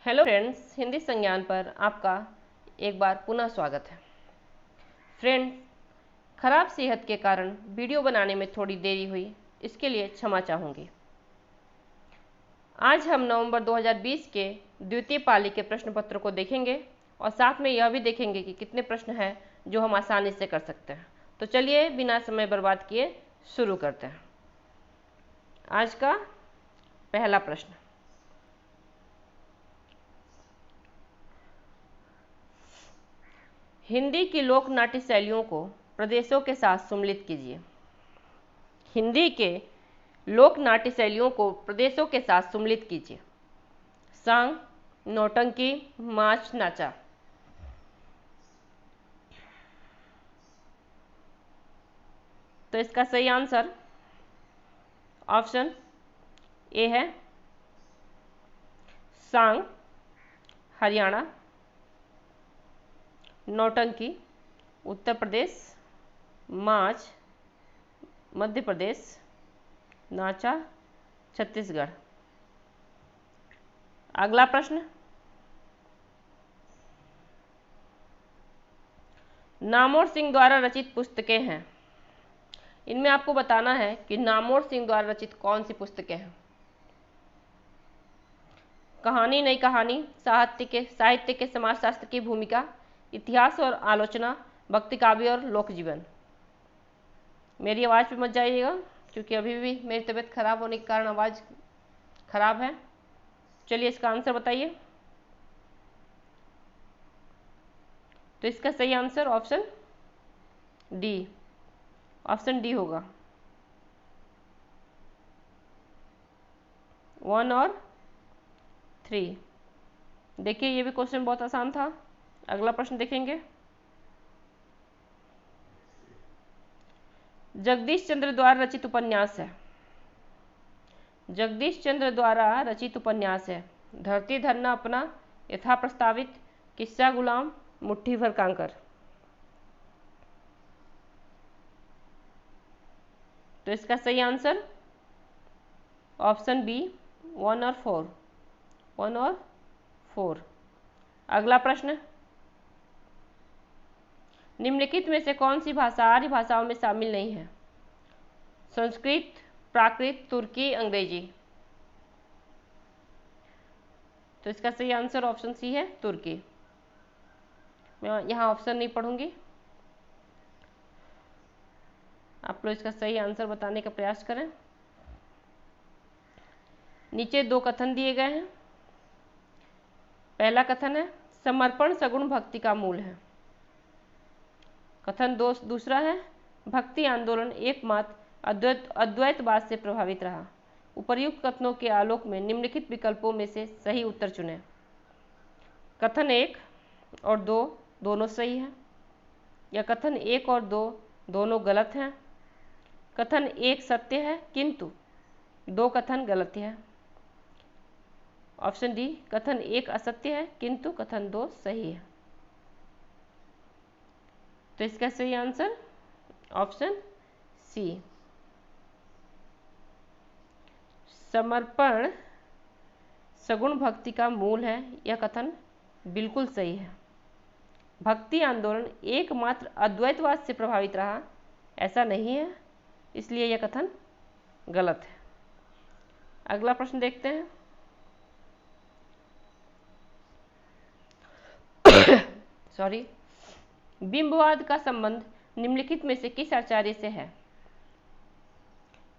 Hello friends, Hindi संज्ञान पर आपका एक बार पुनः स्वागत है। फ्रेंड्स, खराब सेहत के कारण वीडियो बनाने में थोड़ी देरी हुई, इसके लिए क्षमा चाहूँगी। आज हम नवंबर 2020 के द्वितीय पाली के प्रश्न पत्र को देखेंगे और साथ में यह भी देखेंगे कि कितने प्रश्न हैं जो हम आसानी से कर सकते हैं। तो चलिए बिना समय बर्बाद किए शुरू करते हैं। आज का पहला प्रश्न, हिंदी की लोक नाट्य शैलियों को प्रदेशों के साथ सम्मिलित कीजिए। हिंदी के लोक नाट्य शैलियों को प्रदेशों के साथ सम्मिलित कीजिए। सांग, नौटंकी, माच नाचा। तो इसका सही आंसर ऑप्शन ए है सांग हरियाणा, नौटंकी उत्तर प्रदेश, माच मध्य प्रदेश, नाचा छत्तीसगढ़। अगला प्रश्न, नामोर सिंह द्वारा रचित पुस्तकें हैं। इनमें आपको बताना है कि नामोर सिंह द्वारा रचित कौन सी पुस्तकें हैं। कहानी नई कहानी, साहित्य के समाजशास्त्र की भूमिका, इतिहास और आलोचना, भक्ति काव्य और लोक जीवन। मेरी आवाज़ पे मत जाइएगा क्योंकि अभी भी मेरी तबीयत खराब होने के कारण आवाज़ खराब है। चलिए इसका आंसर बताइए। तो इसका सही आंसर ऑप्शन डी होगा। 1 और 3। देखिए ये भी क्वेश्चन बहुत आसान था। अगला प्रश्न देखेंगे। जगदीश चंद्र द्वारा रचित उपन्यास है। जगदीश चंद्र द्वारा रचित उपन्यास है धरती धरना अपना, यथा प्रस्तावित, किस्सा गुलाम, मुट्ठी भर कांकर। तो इसका सही आंसर ऑप्शन बी 1 और 4। 1 और 4। अगला प्रश्न, निम्नलिखित में से कौन सी भाषा आर्य भाषाओं में शामिल नहीं है। संस्कृत, प्राकृत, तुर्की, अंग्रेजी। तो इसका सही आंसर ऑप्शन सी है तुर्की। मैं यहाँ ऑप्शन नहीं पढ़ूंगी, आप लोग इसका सही आंसर बताने का प्रयास करें। नीचे 2 कथन दिए गए हैं। पहला कथन है समर्पण सगुण भक्ति का मूल है। कथन दूसरा है भक्ति आंदोलन एकमात्र अद्वैतवाद से प्रभावित रहा। उपर्युक्त कथनों के आलोक में निम्नलिखित विकल्पों में से सही उत्तर चुनें। कथन 1 और 2 दोनों सही हैं, या कथन 1 और 2 दोनों गलत हैं। कथन 1 सत्य है किंतु 2 कथन गलत है। ऑप्शन डी, कथन 1 असत्य है किंतु कथन 2 सही है। तो इसका सही आंसर ऑप्शन सी, समर्पण सगुण भक्ति का मूल है, यह कथन बिल्कुल सही है। भक्ति आंदोलन एकमात्र अद्वैतवाद से प्रभावित रहा, ऐसा नहीं है, इसलिए यह कथन गलत है। अगला प्रश्न देखते हैं। सॉरी, बिंबवाद का संबंध निम्नलिखित में से किस आचार्य से है।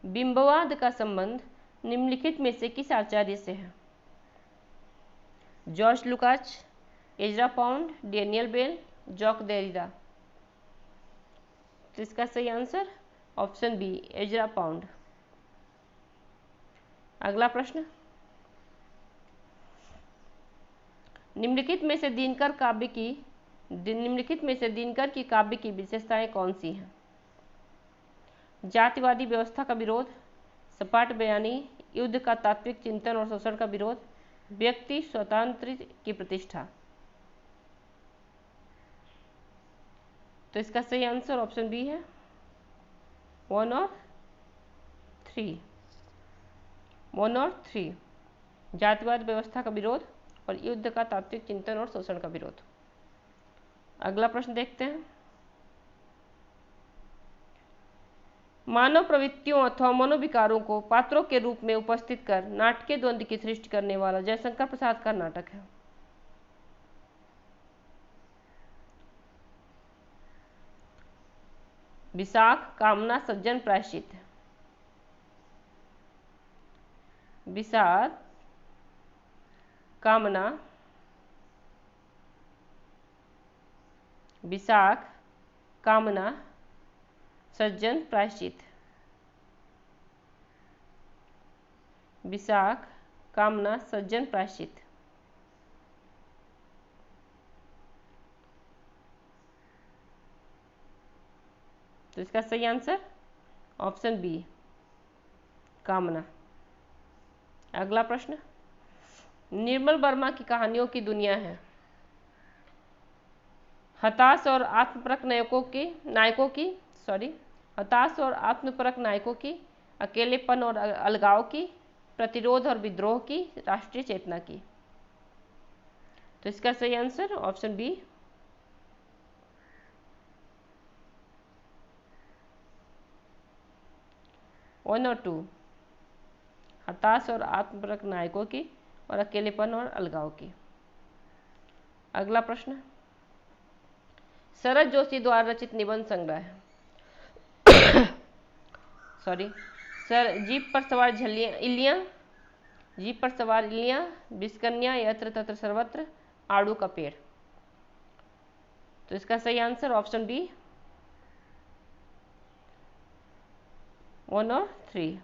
बिंबवाद का संबंध निम्नलिखित में से किस आचार्य से है। George Lukacs, Ezra Pound, Daniel Bell, Jacques Derrida. तो इसका सही answer option B Ezra Pound. अगला प्रश्न, निम्नलिखित में से दिनकर की काव्य की विशेषताएं कौन सी हैं। जातिवादी व्यवस्था का विरोध, सपाट बयानी, युद्ध का तात्विक चिंतन और शोषण का विरोध, व्यक्ति स्वातंत्र्य की प्रतिष्ठा। तो इसका सही आंसर ऑप्शन बी है 1 और 3। 1 और 3, जातिवाद व्यवस्था का विरोध और युद्ध का तात्विक चिंतन और शोषण का विरोध। अगला प्रश्न देखते हैं। मानव प्रवृत्तियों अथवा मनोविकारों को पात्रों के रूप में उपस्थित कर नाटकीय द्वंद्व की सृष्टि करने वाला जयशंकर प्रसाद का नाटक है। विशाख, कामना, सज्जन, प्रायश्चित। विषाद, कामना, विशाख, कामना, सज्जन, प्रायश्चित। विशाख, कामना, सज्जन, प्रायश्चित। तो इसका सही आंसर ऑप्शन बी, कामना। अगला प्रश्न, निर्मल वर्मा की कहानियों की दुनिया है हताश और आत्मपरक हताश और आत्मपरक नायकों की, अकेलेपन और अलगाव की, प्रतिरोध और विद्रोह की, राष्ट्रीय चेतना की। तो इसका सही आंसर ऑप्शन बी, 1 और 2, हताश और आत्मपरक नायकों की और अकेलेपन और अलगाव की। अगला प्रश्न, शरद जोशी द्वारा रचित निबंध संग्रह है जीप पर सवार इल्लियां, विषकन्या, यत्र तत्र सर्वत्र, आड़ू का पेड़। तो इसका सही आंसर ऑप्शन बी, 1 और 3।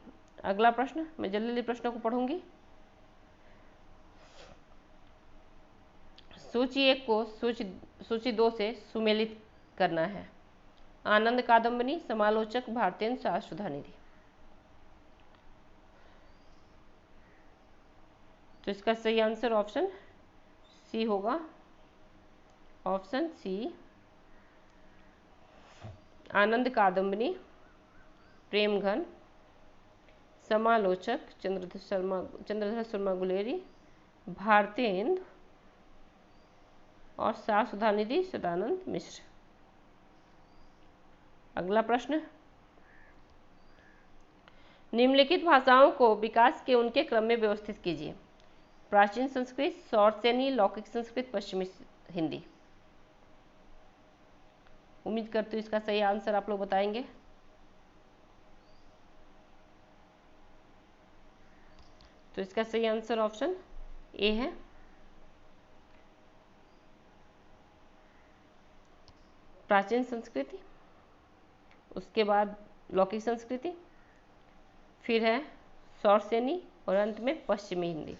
अगला प्रश्न, मैं जल्दी जल्दी प्रश्नों को पढ़ूंगी। सूची 1 को सूची 2 से सुमेलित करना है। आनंद कादम्बनी, समालोचक, भारतेंदु, शास्त्र सुधानिधि। तो इसका सही आंसर ऑप्शन सी होगा, ऑप्शन सी, आनंद कादम्बनी, प्रेमघन, समालोचक चंद्रधर शर्मा गुलेरी, भारतेंदु और शास्त्र सुधानिधि सदानंद मिश्र। अगला प्रश्न, निम्नलिखित भाषाओं को विकास के उनके क्रम में व्यवस्थित कीजिए। प्राचीन संस्कृत, सौरसेनी, लौकिक संस्कृत, पश्चिमी हिंदी। उम्मीद करती हूँ इसका सही आंसर आप लोग बताएंगे। तो इसका सही आंसर ऑप्शन ए है, प्राचीन संस्कृति, उसके बाद लौकिक संस्कृति, फिर है सौरसेनी और अंत में पश्चिमी हिंदी।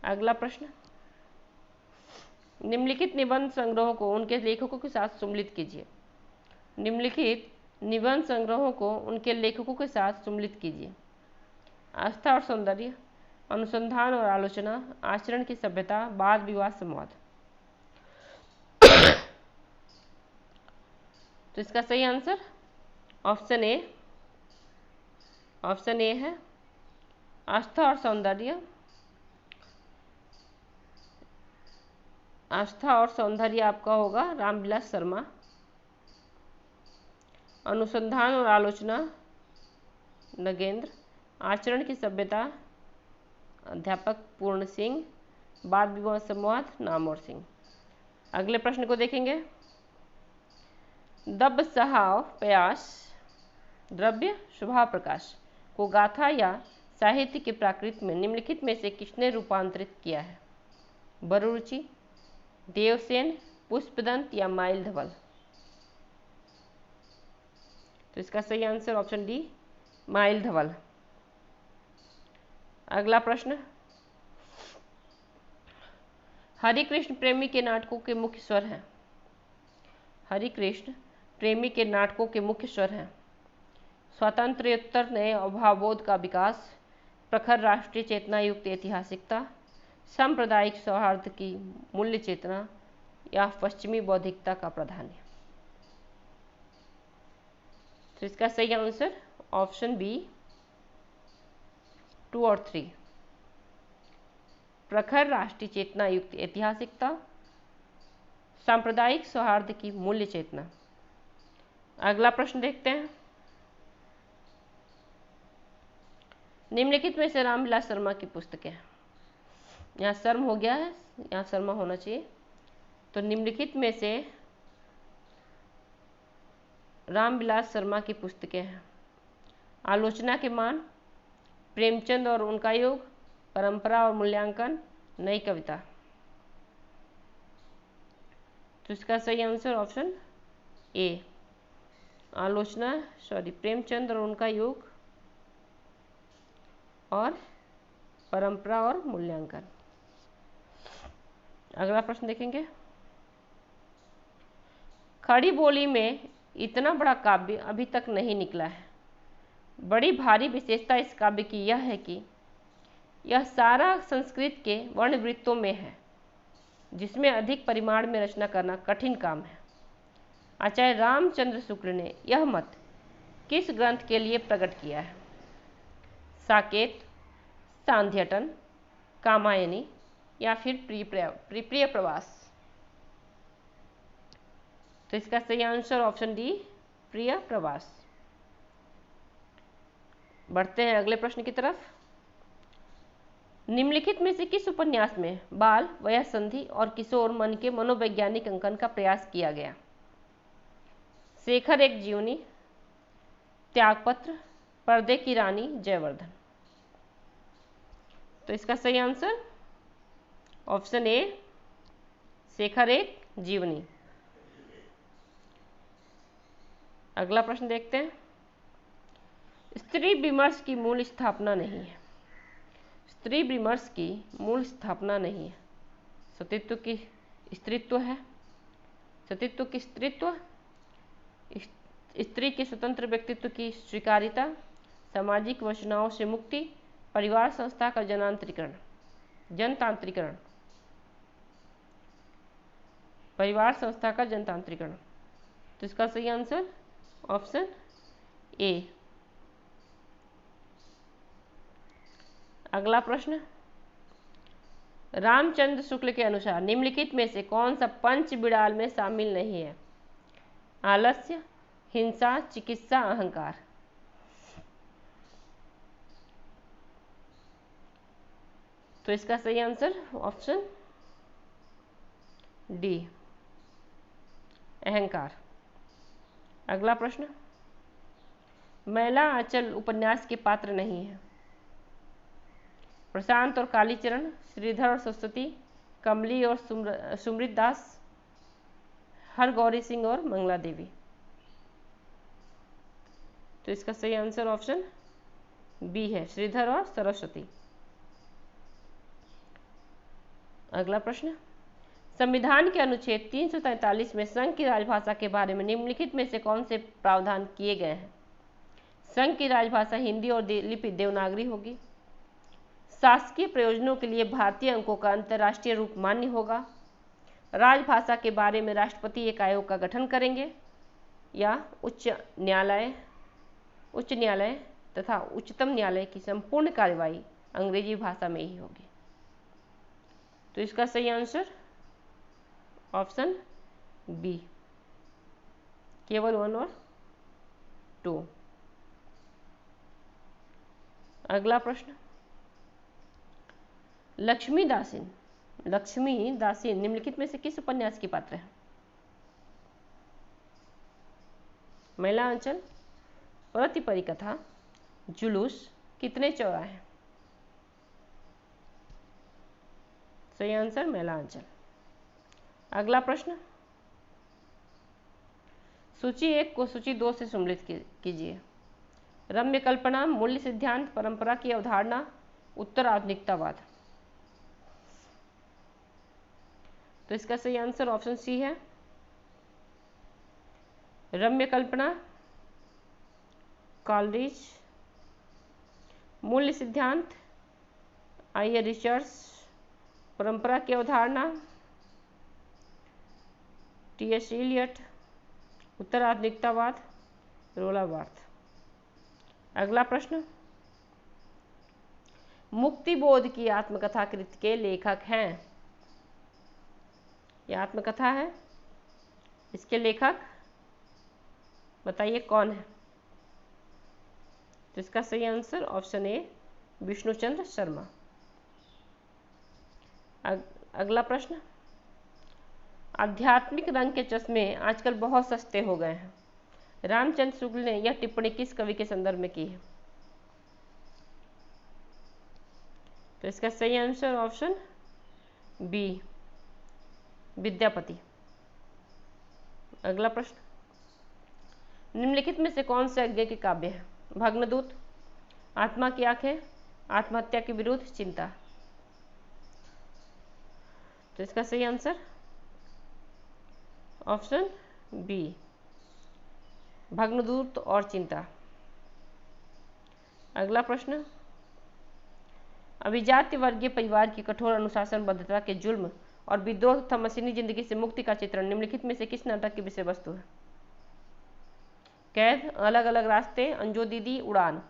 अगला प्रश्न, निम्नलिखित निबंध संग्रहों को उनके लेखकों के साथ सम्मिलित कीजिए। निम्नलिखित निबंध संग्रहों को उनके लेखकों के साथ सम्मिलित कीजिए। आस्था और सौंदर्य, अनुसंधान और आलोचना, आचरण की सभ्यता, वाद विवाद, संवाद। तो इसका सही आंसर ऑप्शन ए है, आस्था और सौंदर्य। आस्था और सौंदर्य आपका होगा रामविलास शर्मा। अनुसंधान और आलोचना नगेंद्र, आचरण की सभ्यता अध्यापक पूर्ण सिंह, वाद विवाद संवाद नामवर सिंह। अगले प्रश्न को देखेंगे। दब सहाव प्रयास द्रव्य स्वभाव प्रकाश को गाथा या साहित्य के प्राकृत में निम्नलिखित में से किसने रूपांतरित किया है? बरुरुचि, देवसेन, पुष्पदंत या माइल धवल। तो इसका सही आंसर ऑप्शन डी, माइल धवल। अगला प्रश्न, हरिकृष्ण प्रेमी के नाटकों के मुख्य स्वर हैं। हरिकृष्ण प्रेमी के नाटकों के मुख्य स्वर हैं स्वातंत्र्योत्तर नए अभावबोध का विकास, प्रखर राष्ट्रीय चेतना युक्त ऐतिहासिकता, सांप्रदायिक सौहार्द की मूल्य चेतना या पश्चिमी बौद्धिकता का प्राधान्य। तो इसका सही आंसर ऑप्शन बी, 2 और 3। प्रखर राष्ट्रीय चेतना युक्त ऐतिहासिकता, सांप्रदायिक सौहार्द की मूल्य चेतना। अगला प्रश्न देखते हैं। निम्नलिखित में से रामविलास शर्मा की पुस्तकें, यहाँ शर्म हो गया है, यहाँ शर्मा होना चाहिए। तो निम्नलिखित में से रामविलास शर्मा की पुस्तकें हैं। आलोचना के मान, प्रेमचंद और उनका युग, परंपरा और मूल्यांकन, नई कविता। तो इसका सही आंसर ऑप्शन ए, प्रेमचंद और उनका युग और परंपरा और मूल्यांकन। अगला प्रश्न देखेंगे। खड़ी बोली में इतना बड़ा काव्य अभी तक नहीं निकला है। बड़ी भारी विशेषता इस काव्य की यह है कि यह सारा संस्कृत के वर्णवृत्तों में है, जिसमें अधिक परिमाण में रचना करना कठिन काम है। आचार्य रामचंद्र शुक्ल ने यह मत किस ग्रंथ के लिए प्रकट किया है? साकेत, सांध्यटन, कामायनी या फिर प्रिय प्रवास। तो इसका सही आंसर ऑप्शन डी, प्रिय प्रवास। बढ़ते हैं अगले प्रश्न की तरफ। निम्नलिखित में से किस उपन्यास में बाल, वयःसंधि और किशोर मन के मनोवैज्ञानिक अंकन का प्रयास किया गया? शेखर एक जीवनी, त्यागपत्र, पर्दे की रानी, जयवर्धन। तो इसका सही आंसर ऑप्शन ए, शेखर एक जीवनी। अगला प्रश्न देखते हैं। स्त्री विमर्श की मूल स्थापना नहीं है। स्त्री विमर्श की मूल स्थापना नहीं है। सतीत्व की स्त्रीत्व है, सतीत्व की स्त्रीत्व, स्त्री के स्वतंत्र व्यक्तित्व की स्वीकार्यता, सामाजिक वासनाओं से मुक्ति, परिवार संस्था का जनतांत्रिकरण, परिवार संस्था का जनतांत्रिकरण। तो इसका सही आंसर ऑप्शन ए। अगला प्रश्न। रामचंद्र शुक्ल के अनुसार निम्नलिखित में से कौन सा पंच बिड़ाल में शामिल नहीं है? आलस्य, हिंसा, चिकित्सा, अहंकार। तो इसका सही आंसर ऑप्शन डी, अहंकार। अगला प्रश्न। मैला आंचल उपन्यास के पात्र नहीं है। प्रशांत और कालीचरण, श्रीधर और सरस्वती, कमली और सुमृत दास, हरगौरी सिंह और मंगला देवी। तो इसका सही आंसर ऑप्शन बी है, श्रीधर और सरस्वती। अगला प्रश्न। संविधान के अनुच्छेद 343 में संघ की राजभाषा के बारे में निम्नलिखित में से कौन से प्रावधान किए गए हैं? संघ की राजभाषा हिंदी और लिपि देवनागरी होगी। शासकीय प्रयोजनों के लिए भारतीय अंकों का अंतर्राष्ट्रीय रूप मान्य होगा। राजभाषा के बारे में राष्ट्रपति एक आयोग का गठन करेंगे, या उच्च न्यायालय तथा उच्चतम न्यायालय की संपूर्ण कार्यवाही अंग्रेजी भाषा में ही होगी। तो इसका सही आंसर ऑप्शन बी, केवल 1 और 2। अगला प्रश्न। लक्ष्मी दासीन निम्नलिखित में से किस उपन्यास की पात्र है? मैला आंचल, प्रति परिकथा, जुलूस, कितने चौराहे। सही आंसर मैला आंचल। अगला प्रश्न। सूची 1 को सूची 2 से सम्मिलित कीजिए। रम्य कल्पना, मूल्य सिद्धांत, परंपरा की अवधारणा, उत्तर आधुनिकतावाद। तो इसका सही आंसर ऑप्शन सी है, रम्य कल्पना, कॉलरिज, मूल्य सिद्धांत, आइए रिचर्ड्स, परंपरा की अवधारणा, टी.एस. इलियट, उत्तर आधुनिकतावाद, रोला बार्थ। अगला प्रश्न। मुक्तिबोध की आत्मकथा कृति के लेखक हैं। यह आत्मकथा है, इसके लेखक बताइए कौन है। तो इसका सही answer option A Vishnuchandra Sharma. अगला प्रश्न, आध्यात्मिक रंग के चश्मे आजकल बहुत सस्ते हो गए हैं। रामचंद्र शुक्ल ने यह टिप्पणी किस कवि के संदर्भ में की है। तो इसका सही आंसर ऑप्शन बी विद्यापति। अगला प्रश्न, निम्नलिखित में से कौन से अज्ञे के काव्य है। भग्नदूत, आत्मा की आंखें, आत्महत्या के विरुद्ध, चिंता। तो इसका सही आंसर ऑप्शन बी भग्नदूत और चिंता। अगला प्रश्न, अभिजात्य वर्गीय परिवार की कठोर अनुशासनबद्धता के जुल्म और विद्रोह तथा मशीनी जिंदगी से मुक्ति का चित्रण निम्नलिखित में से किस नाटक की विषय वस्तु है। कैद, अलग अलग रास्ते, अंजो दीदी, उड़ान।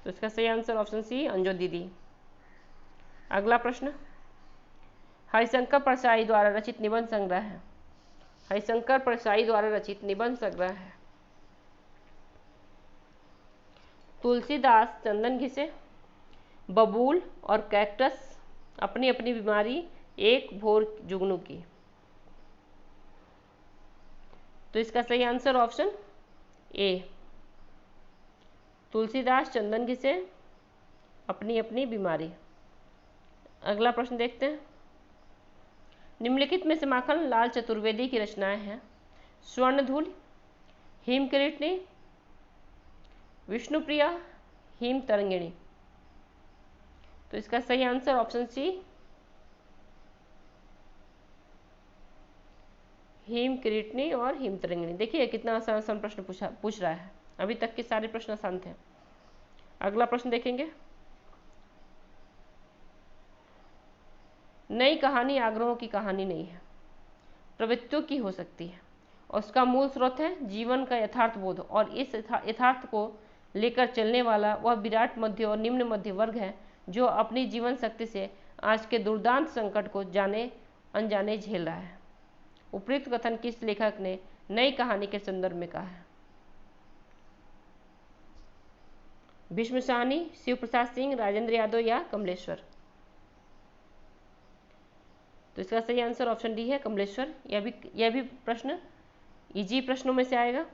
तो इसका सही आंसर ऑप्शन सी अंजो दीदी। अगला प्रश्न, हरिशंकर परसाई द्वारा रचित निबंध संग्रह है। हरिशंकर परसाई द्वारा रचित निबंध संग्रह है। तुलसीदास चंदन घिसे, बबूल और कैक्टस, अपनी अपनी बीमारी, एक भोर जुगनू की। तो इसका सही आंसर ऑप्शन ए तुलसीदास चंदन घिसे, अपनी अपनी बीमारी। अगला प्रश्न देखते हैं, निम्नलिखित में से माखन लाल चतुर्वेदी की रचनाएं हैं। स्वर्णधूल, हिमकिरीटिनी, विष्णुप्रिया, हिम तरंगिणी। तो इसका सही आंसर ऑप्शन सी हिम किरीटिनी और हिम तरंगिणी। देखिए कितना आसान प्रश्न पूछ रहा है, अभी तक के सारे प्रश्न आसान थे। अगला प्रश्न देखेंगे, नई कहानी आग्रहों की कहानी नहीं है, प्रवृत्तियों की हो सकती है और उसका मूल स्रोत है जीवन का यथार्थ बोध, और इस यथार्थ को लेकर चलने वाला वह विराट मध्य और निम्न मध्य वर्ग है जो अपनी जीवन शक्ति से आज के दुर्दांत संकट को जाने अनजाने झेल रहा है। उपयुक्त कथन किस लेखक ने नई कहानी के संदर्भ में कहा है। भीष्म साहनी, शिव प्रसाद सिंह, राजेंद्र यादव या कमलेश्वर। तो इसका सही आंसर ऑप्शन डी है कमलेश्वर। यह भी प्रश्न इजी प्रश्नों में से आएगा।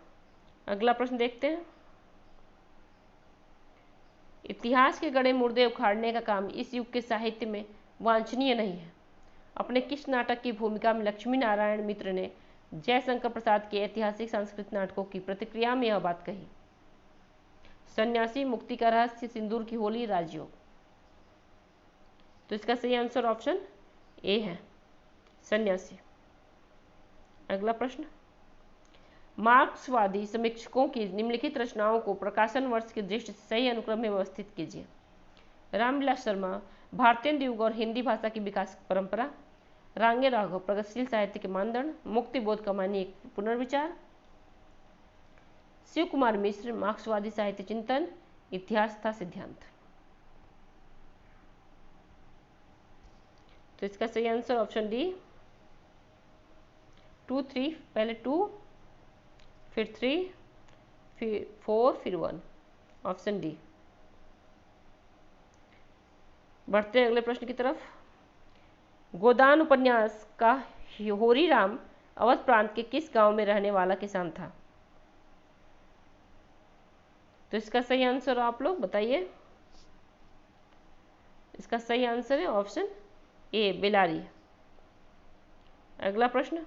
अगला प्रश्न देखते हैं, इतिहास के गड़े मुर्दे उखाड़ने का काम इस युग के साहित्य में वांछनीय नहीं है। अपने किस नाटक की भूमिका में लक्ष्मी नारायण मित्र ने जयशंकर प्रसाद के ऐतिहासिक सांस्कृतिक नाटकों की प्रतिक्रिया में यह बात कही। सन्यासी, मुक्ति का रहस्य, सिंदूर की होली, राजयोग। तो इसका सही आंसर ऑप्शन ए है सन्यासी। अगला प्रश्न, मार्क्सवादी समीक्षकों की निम्नलिखित रचनाओं को प्रकाशन वर्ष की दृष्टि से सही अनुक्रम में व्यवस्थित कीजिए। रामविलास शर्मा, भारतीय युग और हिंदी भाषा की विकास परंपरा, रांगे राघव, प्रगतिशील साहित्य के मानदंड, मुक्तिबोध का मानी एक पुनर्विचार, शिव कुमार मिश्र, मार्क्सवादी साहित्य चिंतन, इतिहास था सिद्धांत। तो इसका सही आंसर ऑप्शन डी 2 3, पहले 2 फिर 3 फिर 4 फिर 1, ऑप्शन डी। बढ़ते हैं अगले प्रश्न की तरफ। गोदान उपन्यास का होरी राम अवध प्रांत के किस गांव में रहने वाला किसान था। तो इसका सही आंसर आप लोग बताइए। इसका सही आंसर है ऑप्शन ए बेलारी। अगला प्रश्न,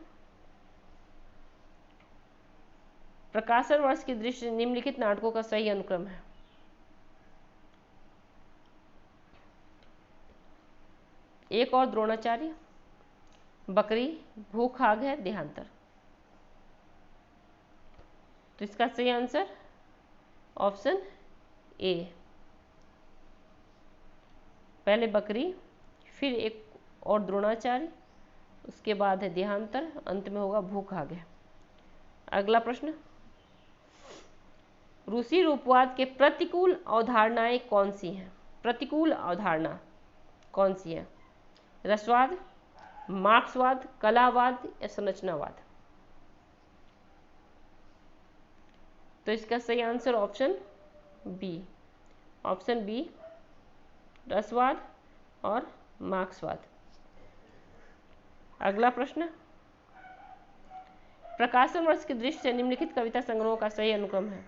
प्रकाशन वर्ष की दृष्टि से निम्नलिखित नाटकों का सही अनुक्रम है। एक और द्रोणाचार्य, बकरी, भूख आग है, देहांतर। तो इसका सही आंसर ऑप्शन ए, पहले बकरी फिर एक और द्रोणाचार्य, उसके बाद है देहांतर, अंत में होगा भूख आग है। अगला प्रश्न, रूसी रूपवाद के प्रतिकूल अवधारणाएं कौन सी हैं? प्रतिकूल अवधारणा कौन सी है? रसवाद, मार्क्सवाद, कलावाद या संरचनावाद? तो इसका सही answer option B, option B रसवाद और मार्क्सवाद। अगला प्रश्न, प्रकाशन वर्ष की दृष्टि से निम्नलिखित कविता संग्रहों का सही अनुक्रम है।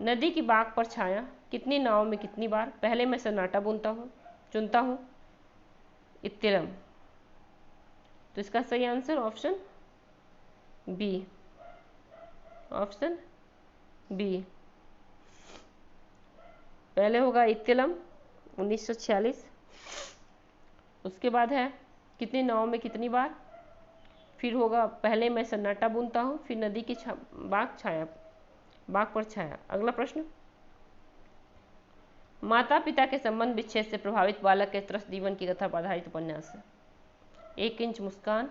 नदी की बाग पर छाया, कितनी नावों में कितनी बार, पहले मैं सन्नाटा चुनता हूँ, इत्तिलम। तो इसका सही answer option B, option B. पहले होगा इत्तिलम 1946, उसके बाद है कितनी नावों में कितनी बार, फिर होगा पहले मैं सन्नाटा बुनता हूँ, फिर नदी की बाग पर छाया। अगला प्रश्न, माता पिता के संबंध विच्छेद से प्रभावित बालक के त्रस्त जीवन की कथा पर आधारित उपन्यास है। 1 इंच मुस्कान,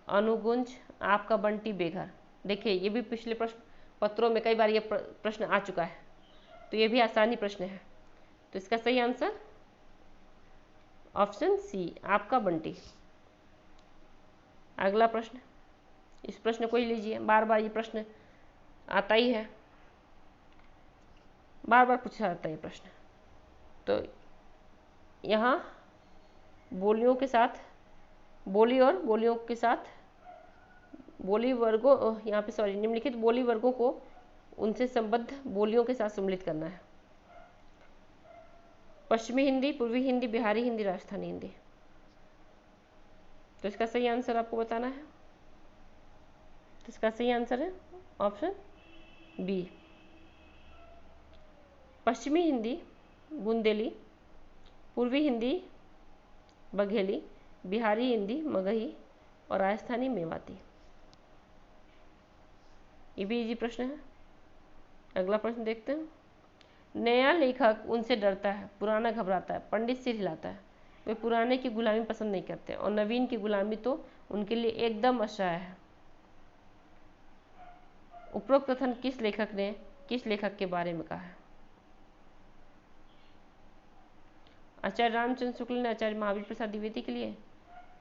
अनुगुंज, आपका बंटी, बेघर। देखिए ये भी पिछले प्रश्न पत्रों में कई बार ये प्रश्न आ चुका है, तो ये भी आसानी प्रश्न है। तो इसका सही आंसर ऑप्शन सी, आपका बंटी। अगला प्रश्न, इस प्रश्न को ही लीजिए, बार बार ये प्रश्न आता ही है, बार बार पूछा जाता है ये प्रश्न। तो यहाँ बोलियों के साथ बोली और बोलियों के साथ बोली वर्गों, यहाँ पे सॉरी, निम्नलिखित बोली वर्गों को उनसे संबद्ध बोलियों के साथ सम्मिलित करना है। पश्चिमी हिंदी, पूर्वी हिंदी, बिहारी हिंदी, राजस्थानी हिंदी। तो इसका सही आंसर आपको बताना है। तो इसका सही आंसर है ऑप्शन बी, पश्चिमी हिंदी बुंदेली, पूर्वी हिंदी बघेली, बिहारी हिंदी मगही और राजस्थानी मेवाती। ये भी इजी प्रश्न है। अगला प्रश्न देखते हैं, नया लेखक उनसे डरता है, पुराना घबराता है, पंडित सिर हिलाता है। वे पुराने की गुलामी पसंद नहीं करते और नवीन की गुलामी तो उनके लिए एकदम असह्य है। उपरोक्त कथन किस लेखक के बारे में कहा है? आचार्य रामचंद्र शुक्ल ने आचार्य महावीर प्रसाद द्विवेदी के लिए,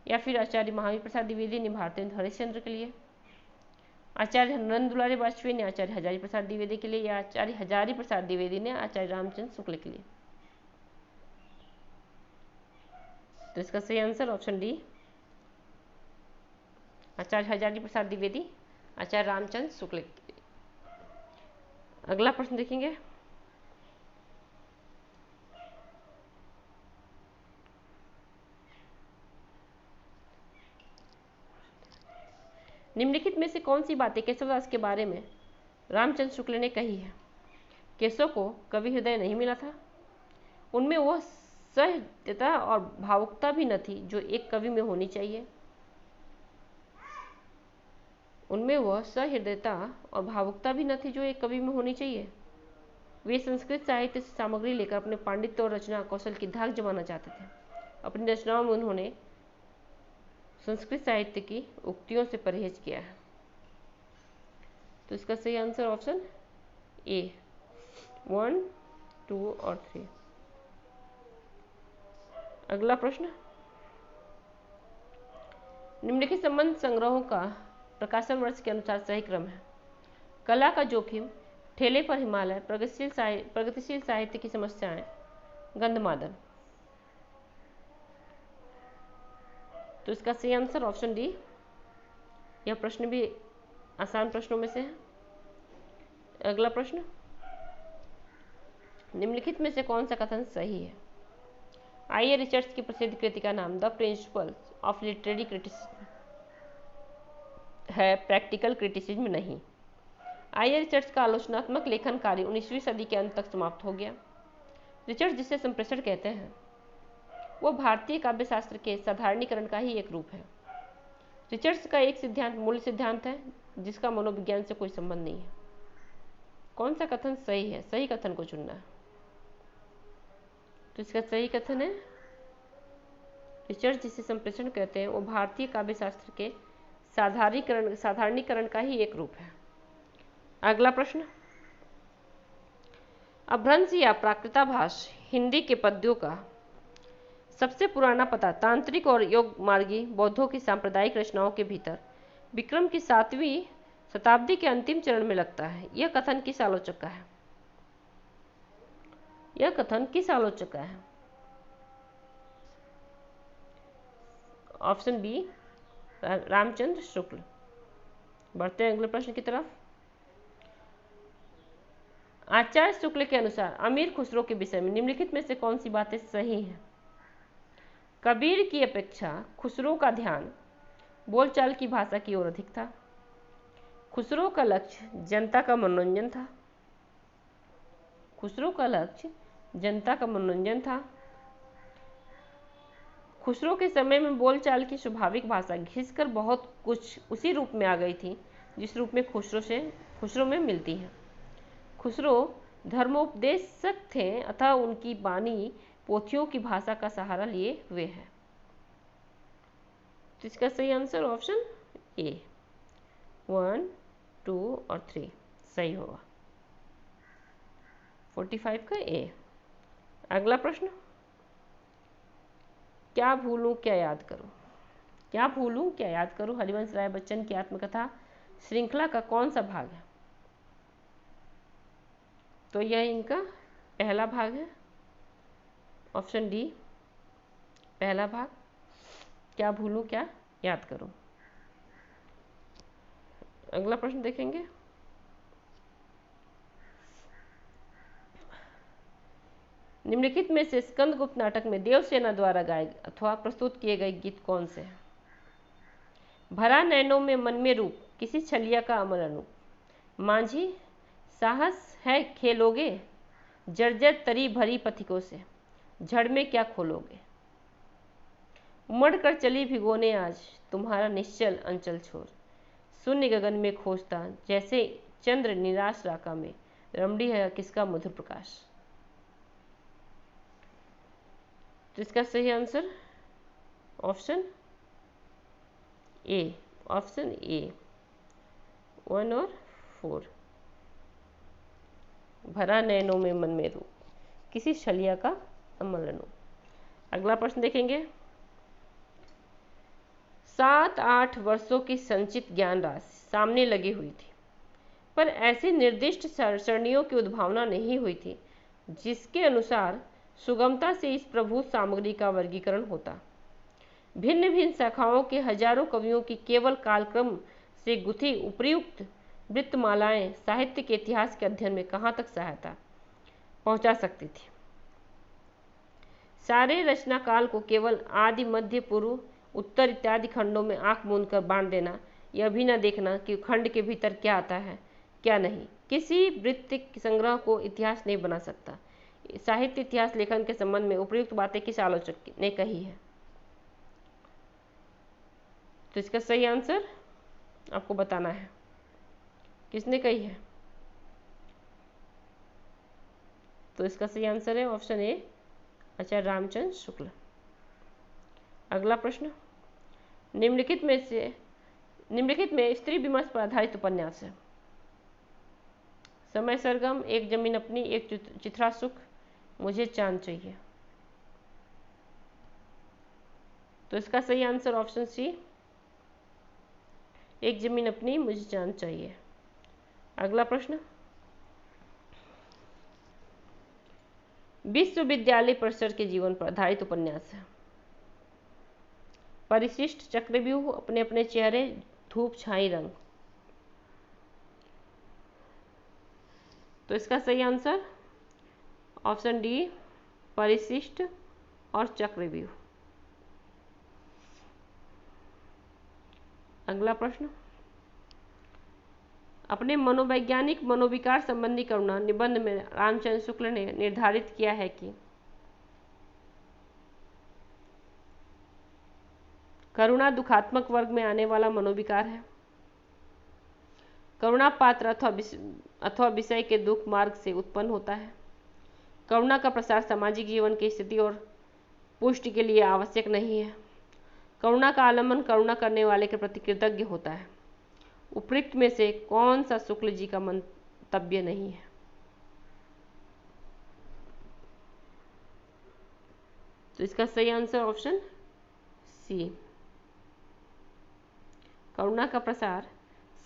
या फिर आचार्य महावीर प्रसाद द्विवेदी ने भारतेंद्र हरिश्चंद्र के लिए, आचार्य नंद दुलारी वाजपेयी ने आचार्य हजारी प्रसाद द्विवेदी के लिए, या आचार्य हजारी प्रसाद द्विवेदी ने आचार्य रामचंद्र शुक्ल के लिए? तो इसका सही आंसर ऑप्शन डी, आचार्य हजारी प्रसाद द्विवेदी आचार्य रामचंद्र शुक्ल के लिए। अगला प्रश्न देखेंगे, निम्नलिखित में से कौन सी बातें केशवदास के बारे में रामचंद्र शुक्ल ने कही है? केशव को कवि हृदय नहीं मिला था, उनमें वह सहजता और भावुकता भी न थी जो एक कवि में होनी चाहिए, उनमें वह सहृदयता और भावुकता भी न थी जो एक कवि में होनी चाहिए। वे संस्कृत साहित्य से सामग्री लेकर अपने पांडित्य और रचना कौशल की धाक जमाना चाहते थे। अपनी रचनाओं में उन्होंने संस्कृत साहित्य की उक्तियों से परहेज किया है। तो इसका सही आंसर ऑप्शन ए, 1, 2 और 3। अगला प्रश्न, निम्नलिखित संबंध संग्रहों का प्रकाशन वर्ष के अनुसार सही क्रम है। कला का जोखिम, ठेले पर हिमालय, प्रगतिशील साहित्य की समस्याएं, गंधमादन। तो इसका सही आंसर ऑप्शन डी। यह प्रश्न भी आसान प्रश्नों में से है। अगला प्रश्न, निम्नलिखित में से कौन सा कथन सही है? आइए रिचर्ड्स की प्रसिद्ध कृति का नाम the principles of literary criticism है, प्रैक्टिकल क्रिटिसिज्म नहीं। आइए रिचर्ड्स का आलोचनात्मक लेखन कार्य 19वीं सदी के अंत तक समाप्त हो गया। रिचर्ड्स जिसे संप्रेषण कहते हैं वो भारतीय काव्यशास्त्र के साधारणीकरण का ही एक रूप है। रिचर्ड्स का एक सिद्धांत मूल सिद्धांत है जिसका मनोविज्ञान से कोई संबंध नहीं है। कौन सा कथन सही है? सही कथन को चुनना है। तो इसका सही कथन है, रिचर्ड्स जिसे संप्रेषण कहते हैं वो भारतीय काव्यशास्त्र के साधारणीकरण का ही एक रूप है। अगला प्रश्न, अपभ्रंश या प्राकृताभास हिंदी के पद्यों का सबसे पुराना पता तांत्रिक और योग मार्गी बौद्धों की सांप्रदायिक रचनाओं के भीतर विक्रम की 7वीं शताब्दी के अंतिम चरण में लगता है। यह कथन किस आलोचक का है? यह कथन किस आलोचक का है? Option B Ramchandra Shukla. बढ़ते हैं अगले प्रश्न की तरफ। आचार्य शुक्ल के अनुसार अमीर खुसरो के विषय में निम्नलिखित में से कौन सी बातें सही हैं? कबीर की अपेक्षा खुसरो का ध्यान बोलचाल की भाषा की ओर अधिक था। खुसरो का लक्ष्य जनता का मनोरंजन था। खुसरो का लक्ष्य जनता का मनोरंजन था। खुसरो के समय में बोलचाल की स्वाभाविक भाषा घिसकर बहुत कुछ उसी रूप में आ गई थी जिस रूप में खुसरो में मिलती है। खुसरो धर्मोपदेशक थे अतः उनकी वाणी पोथियों की भाषा का सहारा लिए हुए है। तो इसका सही आंसर ऑप्शन ए 1, 2 और 3 सही होगा। 45 का ए। अगला प्रश्न, क्या भूलूं क्या याद करूं? क्या भूलूं क्या याद करूं हरिवंश राय बच्चन की आत्मकथा श्रृंखला का कौन सा भाग है? तो यह इनका पहला भाग है। ऑप्शन डी पहला भाग, क्या भूलूं क्या याद करूं। अगला प्रश्न देखेंगे। निम्नलिखित में से स्कंदगुप्त नाटक में देवसेना द्वारा गाए अथवा प्रस्तुत किए गए गीत कौन से हैं? भरा नैनों में मन में रूप किसी छलिया का अमर अनूप, मांझी साहस है खेलोगे, जर्जर तरी भरी पथिकों से, झड़ में क्या खोलोगे, उमड़ कर चली भिगोने आज तुम्हारा निश्चल अंचल छोर, शून्य गगन में खोजता जैसे चंद्र निराश राका में, रमणी है किसका मधुर प्रकाश। तो इसका सही आंसर ऑप्शन ए 1 और 4। भरा नैनों में मन में रूप किसी छलिया का अमल अनूप। अगला प्रश्न देखेंगे। 7-8 वर्षों की संचित ज्ञान राशि सामने लगी हुई थी, पर ऐसी निर्दिष्ट सरणियों की उद्भावना नहीं हुई थी जिसके अनुसार सुगमता से इस प्रभुत सामग्री का वर्गीकरण होता। भिन्न भिन्न शाखाओं के हजारों कवियों की केवल कालक्रम से गुथी उपयुक्त वृत्तमालाएं साहित्य के इतिहास के अध्ययन में कहाँ तक सहायता पहुंचा सकती थी। सारे रचना काल को केवल आदि मध्य पूर्व उत्तर इत्यादि खंडों में आंख मूंद कर बांट देना, यह भी न देखना कि खंड के भीतर क्या आता है क्या नहीं, किसी वृत्त संग्रह को इतिहास नहीं बना सकता। साहित्य इतिहास लेखन के संबंध में उपयुक्त बातें किस आलोचक ने कही है? तो इसका सही आंसर आपको बताना है, किसने कही है? तो इसका सही आंसर है ऑप्शन ए आचार्य रामचंद्र शुक्ल। अगला प्रश्न, निम्नलिखित में स्त्री विमर्श पर आधारित उपन्यास है। समय सरगम, एक जमीन अपनी, एक चित्रा सुख, मुझे चांद चाहिए। तो इसका सही आंसर ऑप्शन सी एक जमीन अपनी, मुझे चांद चाहिए। अगला प्रश्न, विश्वविद्यालय परिसर के जीवन पर आधारित उपन्यास है। परिशिष्ट, चक्रव्यूह, अपने अपने चेहरे, धूप छाई रंग। तो इसका सही आंसर ऑप्शन डी परिशिष्ट और चक्रव्यूह। अगला प्रश्न, अपने मनोवैज्ञानिक मनोविकार संबंधी करुणा निबंध में रामचंद्र शुक्ल ने निर्धारित किया है कि करुणा दुखात्मक वर्ग में आने वाला मनोविकार है। करुणा पात्र अथवा विषय के दुख मार्ग से उत्पन्न होता है। करुणा का प्रसार सामाजिक जीवन की स्थिति और पुष्टि के लिए आवश्यक नहीं है। करुणा का आलम्बन करुणा करने वाले के प्रति कृतज्ञ होता है। उपयुक्त में से कौन सा शुक्ल जी का मंतव्य नहीं है? तो इसका सही आंसर ऑप्शन सी। करुणा का प्रसार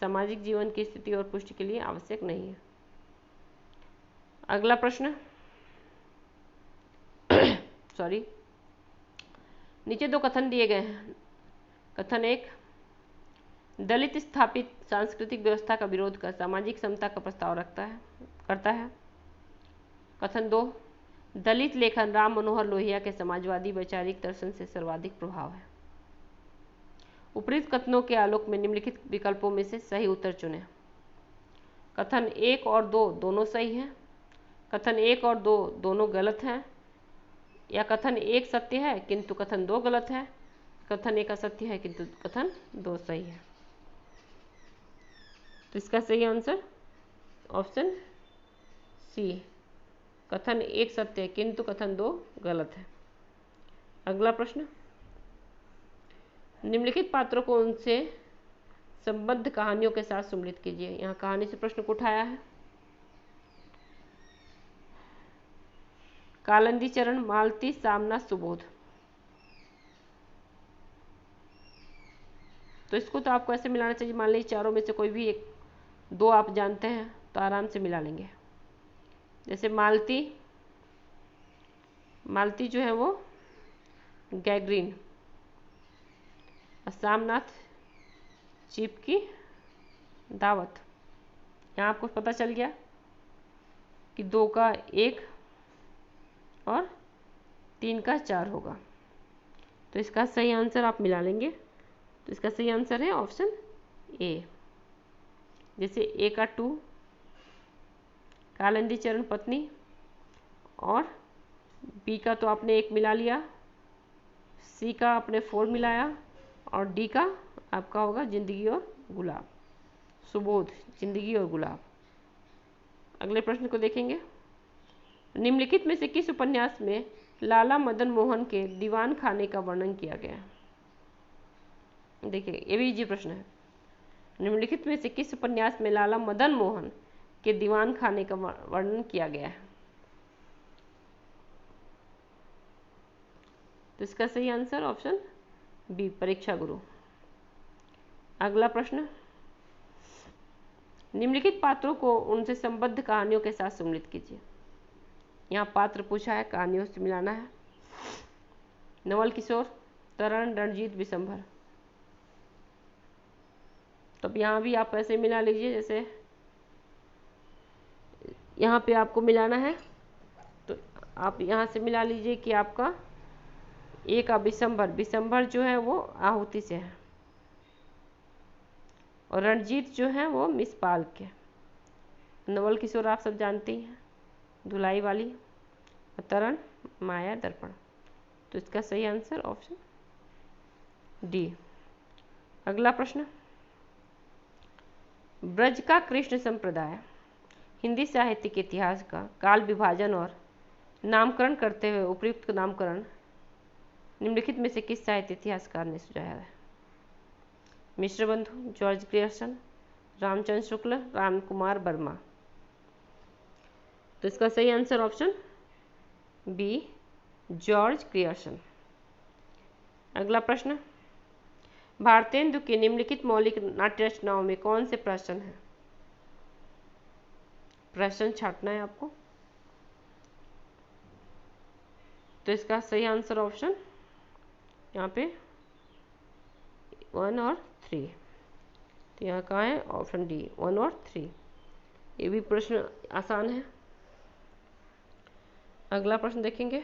सामाजिक जीवन की स्थिति और पुष्टि के लिए आवश्यक नहीं है। अगला प्रश्न सॉरी, नीचे दो कथन दिए गए हैं। कथन 1, दलित स्थापित सांस्कृतिक व्यवस्था का विरोध कर सामाजिक समता का प्रस्ताव करता है। कथन 2, दलित लेखन राम मनोहर लोहिया के समाजवादी वैचारिक दर्शन से सर्वाधिक प्रभाव है। उपरोक्त कथनों के आलोक में निम्नलिखित विकल्पों में से सही उत्तर चुनें। कथन 1 और 2 दोनों सही हैं, कथन 1 और 2 दोनों गलत हैं, या कथन 1 सत्य है किंतु कथन 2 गलत है, कथन 1 असत्य है किंतु कथन 2 सही है। तो इसका सही आंसर ऑप्शन सी, कथन 1 सत्य है किंतु कथन 2 गलत है। अगला प्रश्न, निम्नलिखित पात्रों को उनसे संबद्ध कहानियों के साथ सम्मिलित कीजिए। यहाँ कहानी से प्रश्न को उठाया है। कालिंदी चरण, मालती, सामना, सुबोध। तो इसको तो आपको ऐसे मिलाना चाहिए, मान लीजिए चारों में से कोई भी एक दो आप जानते हैं तो आराम से मिला लेंगे। जैसे मालती जो है वो गैग्रीन, सामनाथ चीप की दावत। यहाँ आपको पता चल गया कि 2 का 1 और 3 का 4 होगा। तो इसका सही आंसर आप मिला लेंगे। तो इसका सही आंसर है ऑप्शन ए। जैसे ए का 2 कालिंदी चरण पत्नी, और बी का तो आपने 1 मिला लिया, सी का आपने 4 मिलाया, और डी का आपका होगा जिंदगी और गुलाब, सुबोध, जिंदगी और गुलाब। अगले प्रश्न को देखेंगे। निम्नलिखित में से किस उपन्यास में लाला मदन मोहन के दीवान खाने का वर्णन किया गया है? देखिए ये भी इजी प्रश्न है। निम्नलिखित में से किस उपन्यास में लाला मदन मोहन के दीवान खाने का वर्णन किया गया है? तो इसका सही आंसर ऑप्शन बी, परीक्षा गुरु। अगला प्रश्न, निम्नलिखित पात्रों को उनसे संबद्ध कहानियों के साथ सम्मिलित कीजिए। यहाँ पात्र पूछा है, कहानियों से मिलाना है। नवल किशोर, तरण, रणजीत, विशंभर। तो अब यहाँ भी आप ऐसे मिला लीजिए, जैसे यहाँ पे आपको मिलाना है तो आप यहाँ से मिला लीजिए कि आपका ए का विशंभर जो है वो आहुति से है, और रणजीत जो है वो मिस पाल के। नवल किशोर आप सब जानते हैं, धुलाई वाली, और तरण माया दर्पण। तो इसका सही आंसर ऑप्शन डी। अगला प्रश्न, ब्रज का कृष्ण संप्रदाय हिंदी साहित्य के इतिहास का काल विभाजन और नामकरण करते हुए उपयुक्त नामकरण निम्नलिखित में से किस साहित्य इतिहासकार ने सुझाया है? Mishrabandhu, George Grierson, Ramchandra Shukla, Ram Kumar Verma. तो इसका सही answer option B, George Grierson. अगला प्रश्न, भारतेंदु की निम्नलिखित मौलिक नाट्य रचनाओं में कौन से प्रश्न हैं? प्रश्न छांटना है आपको। तो इसका सही आंसर ऑप्शन यहाँ पे 1 और 3। तो यहाँ कहाँ है? ऑप्शन डी, 1 और 3। ये भी प्रश्न आसान है। अगला प्रश्न देखेंगे।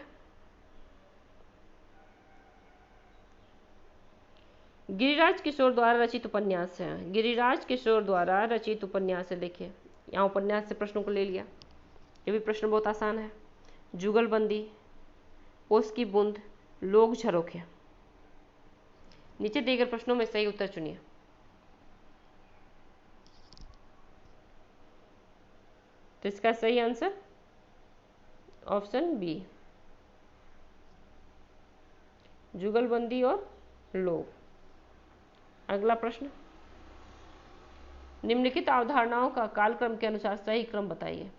गिरिराज किशोर द्वारा रचित उपन्यास है। गिरिराज किशोर द्वारा रचित उपन्यास है। देखिए यहाँ उपन्यास से प्रश्नों को ले लिया। ये भी प्रश्न बहुत आसान है। जुगलबंदी, ओस की बूंद, लोग झरोखे। नीचे दिए गए प्रश्नों में सही उत्तर चुनिए। तो इसका सही आंसर ऑप्शन बी, जुगलबंदी और लोग। अगला प्रश्न, निम्नलिखित अवधारणाओं का कालक्रम के अनुसार सही क्रम बताइए।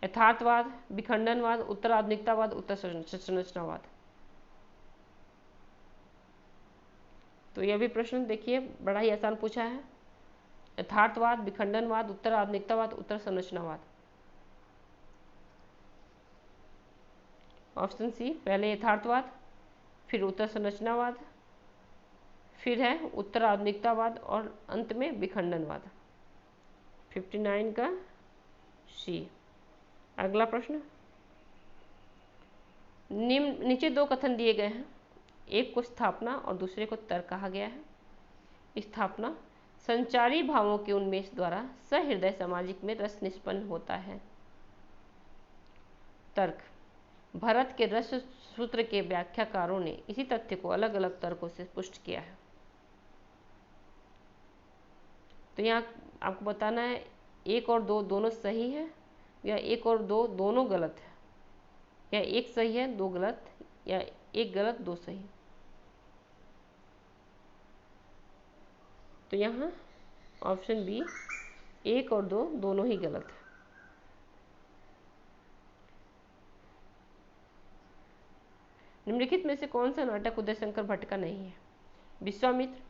यथार्थवाद, विखंडनवाद, उत्तर आधुनिकतावाद, उत्तर संरचनावाद। तो यह भी प्रश्न देखिए बड़ा ही आसान पूछा है। यथार्थवाद, विखंडनवाद, उत्तर आधुनिकतावाद, उत्तर संरचनावाद। ऑप्शन सी, पहले यथार्थवाद, फिर उत्तर संरचनावाद, फिर है उत्तर आधुनिकतावाद और अंत में विखंडनवाद। 59 का सी। अगला प्रश्न, नीचे दो कथन दिए गए हैं, एक को स्थापना और दूसरे को तर्क कहा गया है। स्थापना, संचारी भावों के उन्मेष द्वारा सहृदय सामाजिक में रस निष्पन्न होता है। तर्क, भरत के रस सूत्र के व्याख्याकारों ने इसी तथ्य को अलग अलग तर्कों से पुष्ट किया है। तो यहाँ आपको बताना है एक और दो दोनों सही है या एक और दो दोनों गलत है, या एक सही है दो गलत, या एक गलत दो सही। तो यहाँ ऑप्शन बी, एक और दो दोनों ही गलत है। निम्नलिखित में से कौन सा नाटक उदयशंकर भट्ट का नहीं है? विश्वामित्र,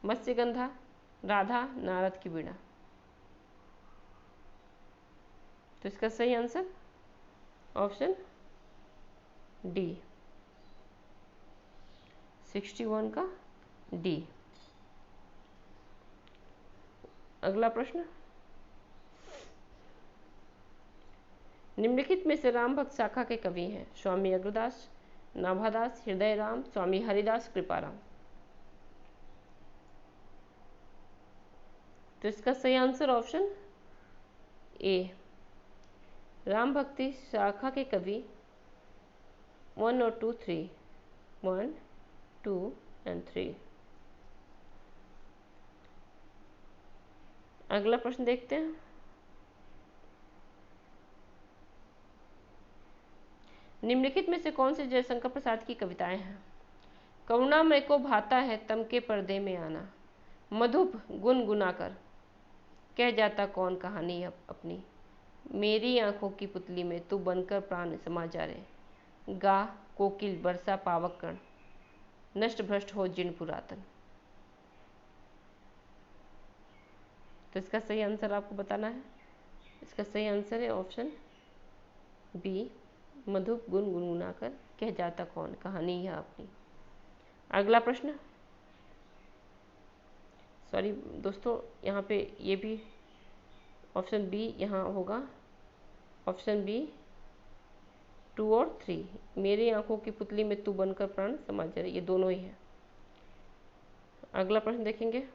मत्स्यगंधा, राधा, नारद की वीणा। तो इसका सही आंसर ऑप्शन डी, 61 का डी। अगला प्रश्न, निम्नलिखित में से राम भक्त शाखा के कवि हैं? स्वामी अग्रदास, नाभादास, हृदय राम, स्वामी हरिदास, कृपाराम। तो इसका सही आंसर ऑप्शन ए, राम भक्ति शाखा के कवि 1 और 2, 3, 1, 2 and 3। अगला प्रश्न देखते हैं, निम्नलिखित में से कौन से जयशंकर प्रसाद की कविताएं हैं? करुणामय को भाता है तम के पर्दे में आना, मधुप गुनगुनाकर कह जाता कौन कहानी अपनी, मेरी आंखों की पुतली में तू बनकर प्राण समा जा रे, गा कोकिल बरसा पावक कण, नष्ट भ्रष्ट हो जिन पुरातन। तो इसका सही आंसर आपको बताना है। इसका सही आंसर है ऑप्शन बी, मधुप गुनगुनाकर कह जाता कौन कहानी है अपनी। अगला प्रश्न, सॉरी दोस्तों, यहाँ पे ये भी ऑप्शन बी यहाँ होगा, ऑप्शन बी 2 और 3, मेरी आंखों की पुतली में तू बनकर प्राण समा जा रे, ये दोनों ही है। अगला प्रश्न देखेंगे,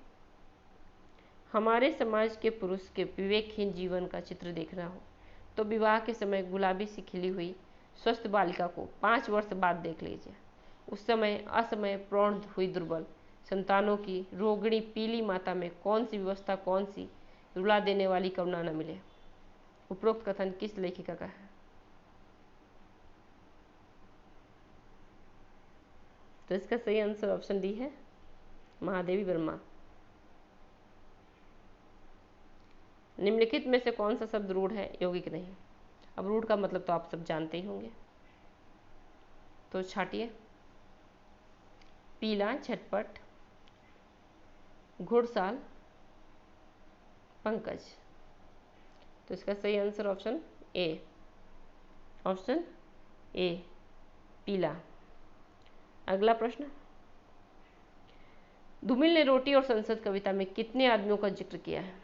हमारे समाज के पुरुष के विवेकहीन जीवन का चित्र देखना हो तो विवाह के समय गुलाबी सी खिली हुई स्वस्थ बालिका को 5 वर्ष बाद देख लीजिए। उस समय असमय प्रौढ़ हुई दुर्बल संतानों की रोगिणी पीली माता में कौन सी व्यवस्था, कौन सी रुला देने वाली करुणा न मिले। उपरोक्त कथन किस लेखिका का है? तो इसका सही आंसर ऑप्शन डी है, महादेवी वर्मा। निम्नलिखित में से कौन सा शब्द रूढ़ है, यौगिक नहीं? अब रूढ़ का मतलब तो आप सब जानते ही होंगे, तो छाटिए। पीला, झटपट, घुड़साल, पंकज। तो इसका सही answer option A, option A पीला। अगला प्रश्न, धूमिल ने रोटी और संसद कविता में कितने आदमियों का जिक्र किया है?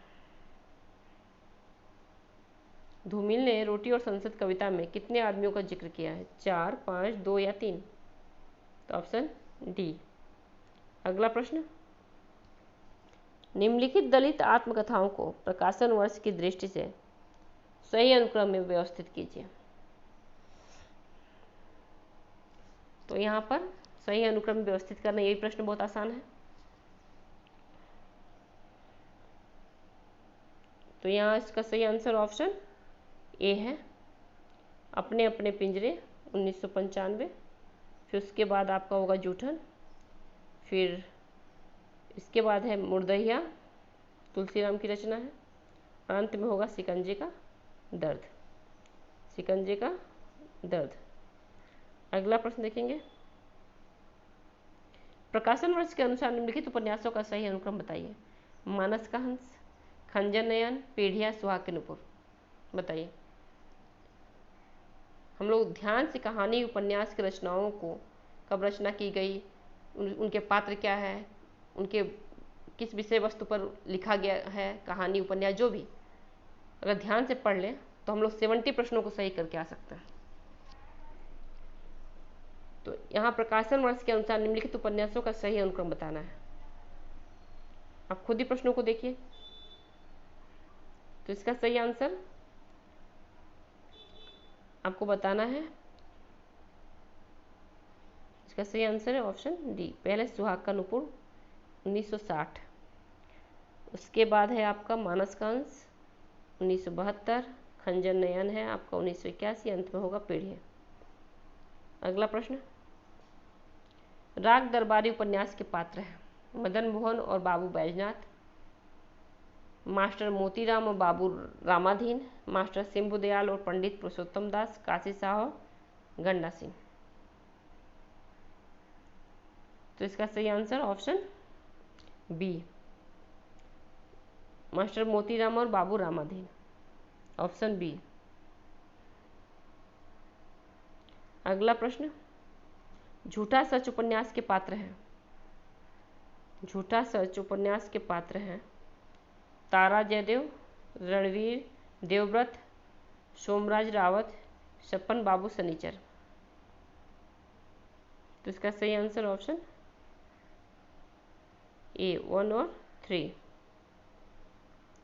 धूमिल ने रोटी और संसद कविता में कितने आदमियों का जिक्र किया है? 4, 5, 2 या 3? तो ऑप्शन डी। अगला प्रश्न, निम्नलिखित दलित आत्मकथाओं को प्रकाशन वर्ष की दृष्टि से सही अनुक्रम में व्यवस्थित कीजिए। तो यहाँ पर सही अनुक्रम में व्यवस्थित करना, यही प्रश्न बहुत आसान है। तो यहाँ इसका सही आंसर ऑप्शन ए है, अपने अपने पिंजरे 1995। फिर उसके बाद आपका होगा जूठन, फिर इसके बाद है मुर्दहिया, तुलसीराम की रचना है, और अंत में होगा शिकंजे का दर्द, शिकंजे का दर्द। अगला प्रश्न देखेंगे, प्रकाशन वर्ष के अनुसार निम्नलिखित उपन्यासों का सही अनुक्रम बताइए। मानस का हंस, खंजर नयन, पीढ़िया, सुहाग के नुपुर। बताइए। हम लोग ध्यान से कहानी उपन्यास की रचनाओं को कब रचना की गई, उनके पात्र क्या है, उनके किस विषय वस्तु पर लिखा गया है, कहानी उपन्यास जो भी, अगर ध्यान से पढ़ लें तो हम लोग 70 प्रश्नों को सही करके आ सकते हैं। तो यहाँ प्रकाशन वर्ष के अनुसार निम्नलिखित उपन्यासों का सही अनुक्रम बताना है। आप खुद ही प्रश्नों को देखिए। तो इसका सही आंसर आपको बताना है। इसका सही आंसर है ऑप्शन डी, पहले सुहाग का नुपुर 1960, उसके बाद है आपका मानस का अंश 1972, खंजर नयन है आपका 1981, अंत में होगा पीढ़िया। अगला प्रश्न, राग दरबारी उपन्यास के पात्र हैं मदन मोहन और बाबू बैजनाथ, मास्टर मोतीराम और बाबू रामाधीन, मास्टर सिंबुदयाल और पंडित पुरुषोत्तम दास, काशी साहब, गंडा सिंह। तो इसका सही answer option B, master Motiram और बाबू रामाधीन, ऑप्शन बी। अगला प्रश्न, झूठा सच उपन्यास के पात्र हैं, झूठा सच उपन्यास के पात्र हैं तारा जयदेव, रणवीर देवव्रत, सोमराज रावत, छप्पन बाबू सनीचर। तो इसका सही आंसर ऑप्शन ए 1 और 3,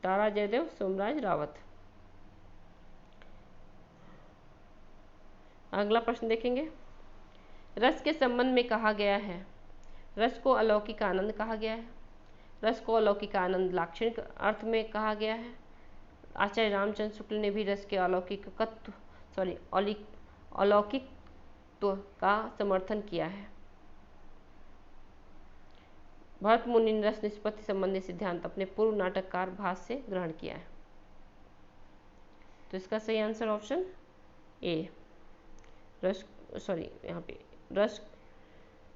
तारा जयदेव, सोमराज रावत। अगला प्रश्न देखेंगे, रस के संबंध में कहा गया है, रस को अलौकिक आनंद कहा गया है, रस को अलौकिक आनंद लाक्षणिक अर्थ में कहा गया है। आचार्य रामचंद्र शुक्ल ने भी रस के अलौकिकत्व का समर्थन किया है। भरत मुनि ने रस निष्पत्ति संबंधी सिद्धांत अपने पूर्व नाटककार भास से ग्रहण किया है। तो इसका सही आंसर ऑप्शन ए, यहाँ पे रस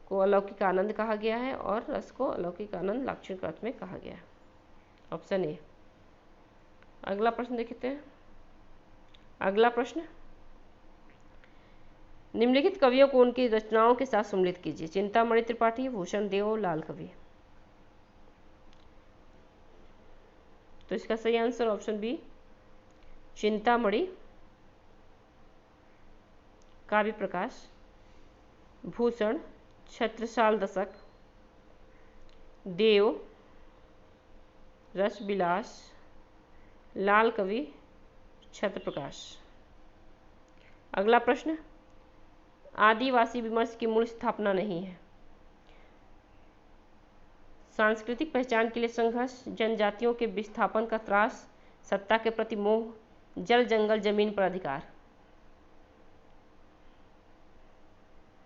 को अलौकिक आनंद कहा गया है और रस को अलौकिक आनंद लाक्षणिक अर्थ में कहा गया है, ऑप्शन ए। अगला प्रश्न देखते हैं। अगला प्रश्न, निम्नलिखित कवियों को उनकी रचनाओं के साथ सम्मिलित कीजिए। चिंतामणि त्रिपाठी, भूषण देव, लाल कवि। तो इसका सही आंसर ऑप्शन बी, चिंतामणि, काव्य प्रकाश, भूषण, छत्रसाल दशक, देव, रस विलास, लाल कवि, छत्र प्रकाश। अगला प्रश्न, आदिवासी विमर्श की मूल स्थापना नहीं है, सांस्कृतिक पहचान के लिए संघर्ष, जनजातियों के विस्थापन का त्रास, सत्ता के प्रति मोह, जल जंगल जमीन पर अधिकार।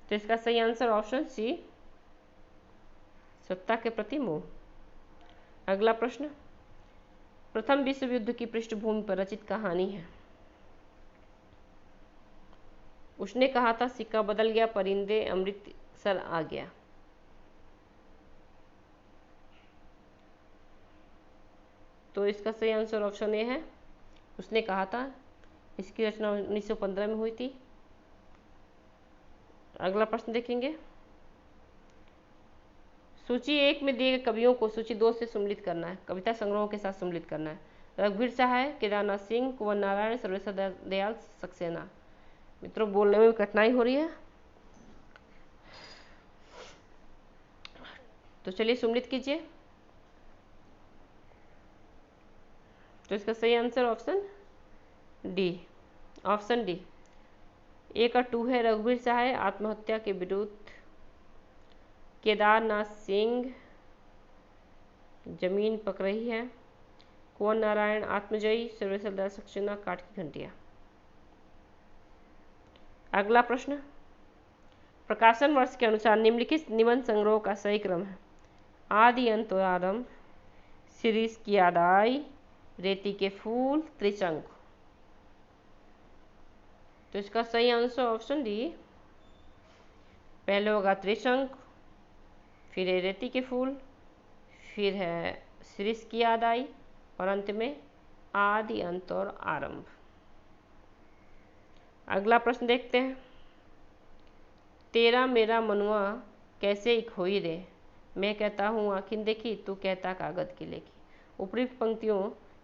तो इसका सही आंसर ऑप्शन सी, सत्ता के प्रति मोह। अगला प्रश्न, प्रथम विश्व युद्ध की पृष्ठभूमि पर रचित कहानी है। उसने कहा था सिक्का बदल गया, परिंदे अमृतसर आ गया। तो इसका सही आंसर ऑप्शन ए है, उसने कहा था। इसकी रचना 1915 में हुई थी। अगला प्रश्न देखेंगे, सूची 1 में दिए गए कवियों को सूची 2 से सम्मिलित करना है, कविता संग्रहों के साथ सम्मिलित करना है। रघुवीर सहाय, केदारनाथ सिंह, कुंवर नारायण, सर्वेश्वर दयाल सक्सेना। मित्रों, बोलने में कठिनाई हो रही है, तो चलिए सम्मिलित कीजिए। तो इसका सही answer option D, option D. A का 2 है, रघुवीर सहाय आत्महत्या के विरुद्ध, केदारनाथ सिंह जमीन पक रही है, कुंवर नारायण आत्मजयी, सर्वेश्वर दयाल सक्सेना काठ की घंटियां। अगला प्रश्न, प्रकाशन वर्ष के अनुसार निम्नलिखित निबंध संग्रह का सही क्रम है। आदि अंत और आरंभ, शिरीष की यादाई, रेती के फूल, त्रिशंक। तो इसका सही आंसर ऑप्शन डी। पहले होगा त्रिशंक, फिर है रेती के फूल, फिर है शीर्ष की याद आई, और अंत में आदि, अंत और आरंभ। अगला प्रश्न देखते हैं। तेरा मेरा मनुआ कैसे खोई रे, मैं कहता हूँ आँखें देखी, तू कहता कागज की लेखी। उपयुक्त पंक्तियों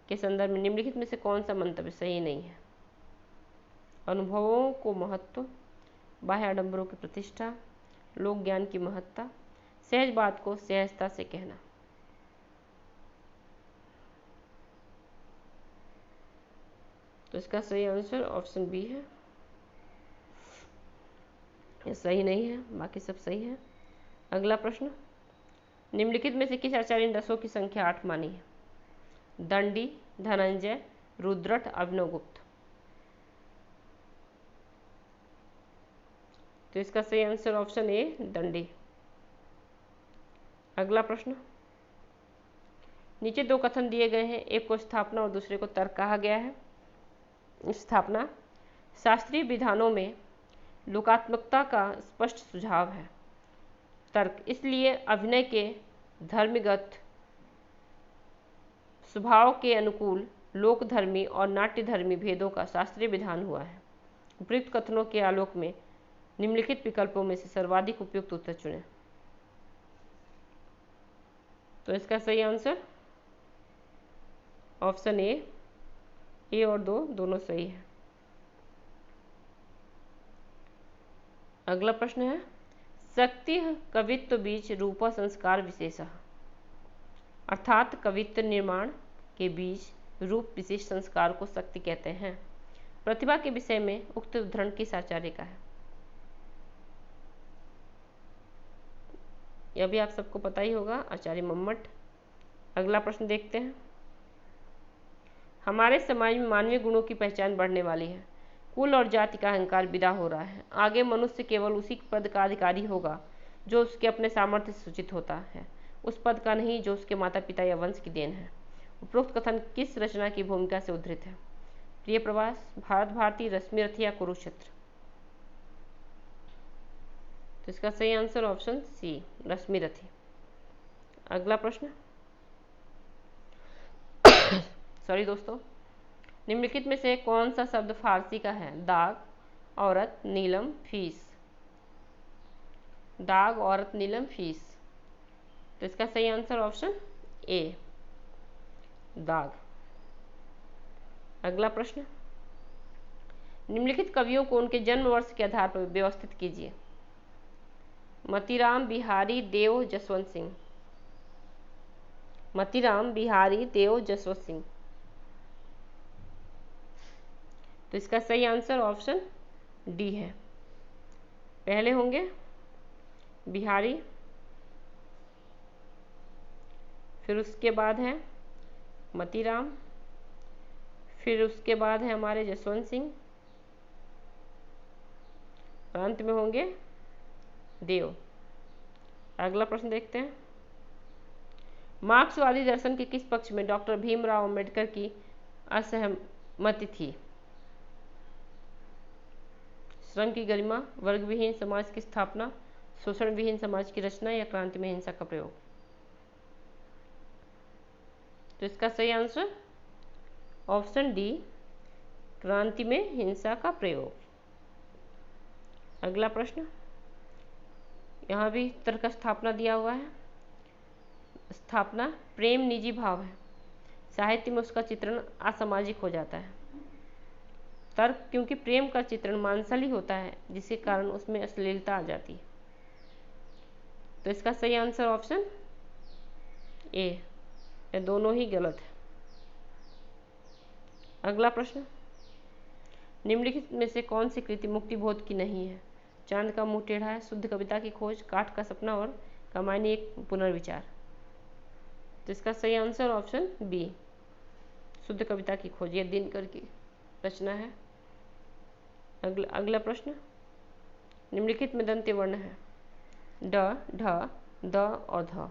के संदर्भ में निम्नलिखित में से कौन सा मंतव्य सही नहीं है? अनुभवों को महत्व, बाह्य आडंबरों की प्रतिष्ठा, लोक ज्ञान की महत्ता, सहज बात को सहजता से कहना। तो इसका सही आंसर ऑप्शन बी है। ये सही नहीं है, बाकी सब सही है। अगला प्रश्न, निम्नलिखित में से किस आचार्य ने रसों की संख्या 8 मानी है? दंडी, धनंजय, रुद्रट, अभिनवगुप्त। तो इसका सही आंसर ऑप्शन ए, दंडी। अगला प्रश्न, नीचे दो कथन दिए गए हैं, एक को स्थापना और दूसरे को तर्क कहा गया है। स्थापना, शास्त्रीय विधानों में लोकात्मकता का स्पष्ट सुझाव है। तर्क, इसलिए अभिनय के धर्मगत स्वभाव के अनुकूल लोकधर्मी और नाट्यधर्मी भेदों का शास्त्रीय विधान हुआ है। उपयुक्त कथनों के आलोक में निम्नलिखित विकल्पों में से सर्वाधिक उपयुक्त उत्तर चुनें। तो इसका सही आंसर ऑप्शन ए और दो दोनों सही है। अगला प्रश्न है, शक्ति कवित्व बीच रूप संस्कार विशेषः, अर्थात कवित्व निर्माण के बीच रूप विशेष संस्कार को शक्ति कहते हैं। प्रतिभा के विषय में उक्त उद्धरण किस आचार्य का है? यह भी आप सबको पता ही होगा, आचार्य मम्मट। अगला प्रश्न देखते हैं, हमारे समाज में मानवीय गुणों की पहचान बढ़ने वाली है, कुल और जाति का अहंकार विदा हो रहा है। आगे मनुष्य केवल उसी पद का अधिकारी होगा जो उसके अपने सामर्थ्य से सूचित होता है, उस पद का नहीं जो उसके माता पिता या वंश की देन है। उपरोक्त कथन किस रचना की भूमिका से उद्धृत है? प्रिय प्रवास, भारत भारती, रश्मि रथी या कुरुक्षेत्र। तो इसका सही आंसर ऑप्शन सी, रश्मि रथी। अगला प्रश्न, सॉरी दोस्तों, निम्नलिखित में से कौन सा शब्द फारसी का है? दाग, औरत, नीलम, फीस। दाग, औरत, नीलम, फीस। तो इसका सही आंसर ऑप्शन ए, दाग। अगला प्रश्न, निम्नलिखित कवियों को उनके जन्म वर्ष के आधार पर व्यवस्थित कीजिए। मतीराम, बिहारी, देव, जसवंत सिंह। मतीराम, बिहारी, देव, जसवंत सिंह। तो इसका सही आंसर ऑप्शन डी है। पहले होंगे बिहारी, फिर उसके बाद है मतीराम, फिर उसके बाद है हमारे जसवंत सिंह, और अंत में होंगे देव। अगला प्रश्न देखते हैं, मार्क्सवादी दर्शन के किस पक्ष में डॉक्टर भीमराव अंबेडकर की असहमति थी? श्रम की गरिमा, वर्ग विहीन समाज की स्थापना, शोषण विहीन समाज की रचना या क्रांति में हिंसा का प्रयोग। तो इसका सही आंसर ऑप्शन डी, क्रांति में हिंसा का प्रयोग। अगला प्रश्न, यहाँ भी तर्क स्थापना दिया हुआ है। स्थापना, प्रेम निजी भाव है, साहित्य में उसका चित्रण असामाजिक हो जाता है। तर्क, क्योंकि प्रेम का चित्रण मांसली होता है जिसके कारण उसमें अश्लीलता आ जाती है। तो इसका सही आंसर ऑप्शन ए, ये दोनों ही गलत है। अगला प्रश्न, निम्नलिखित में से कौन सी कृति मुक्तिबोध की नहीं है? चांद का मुंह टेढ़ा है, शुद्ध कविता की खोज, काठ का सपना और कमानी एक पुनर्विचार। तो इसका सही आंसर ऑप्शन बी, शुद्ध कविता की खोज, यह दिनकर की रचना है। अगला प्रश्न, निम्नलिखित में दंत्य वर्ण है? ड, ढ, द और ध।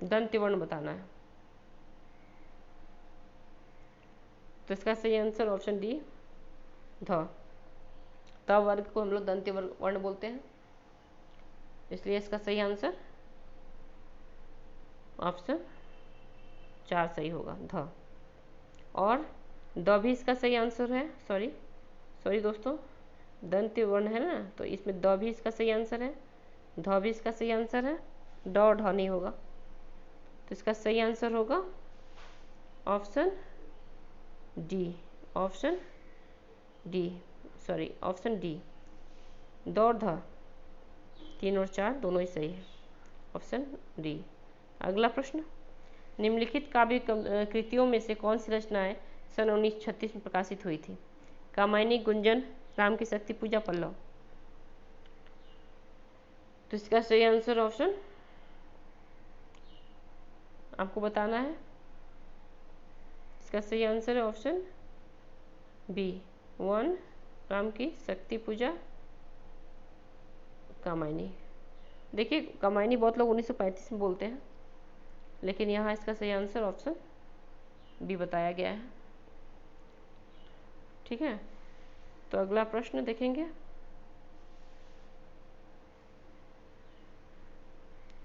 दंत्य वर्ण बताना है। तो इसका सही आंसर ऑप्शन डी ध। त वर्ग को हम लोग दंत्य वर्ण बोलते हैं, इसलिए इसका सही आंसर ऑप्शन 4 सही होगा, ध। और द भी इसका सही आंसर है। सॉरी दोस्तों, दंत्य वर्ण है ना, तो इसमें द भी इसका सही आंसर है, ध भी इसका सही आंसर है, ड और ढ नहीं होगा। तो इसका सही आंसर होगा option D, option D, option D, the और ध 3 और 4 दोनों ही सही है, ऑप्शन डी। अगला प्रश्न, निम्नलिखित काव्य कृतियों में से कौन सी रचनाएं सन 1936 में प्रकाशित हुई थी? कामायनी, गुंजन, राम की शक्ति पूजा, पल्लव। तो इसका सही आंसर ऑप्शन आपको बताना है, इसका सही आंसर है ऑप्शन बी 1, राम की शक्ति पूजा, कामायनी। देखिए कामायनी बहुत लोग 1935 में बोलते हैं, लेकिन यहाँ इसका सही आंसर ऑप्शन बी बताया गया है। ठीक है, तो अगला प्रश्न देखेंगे,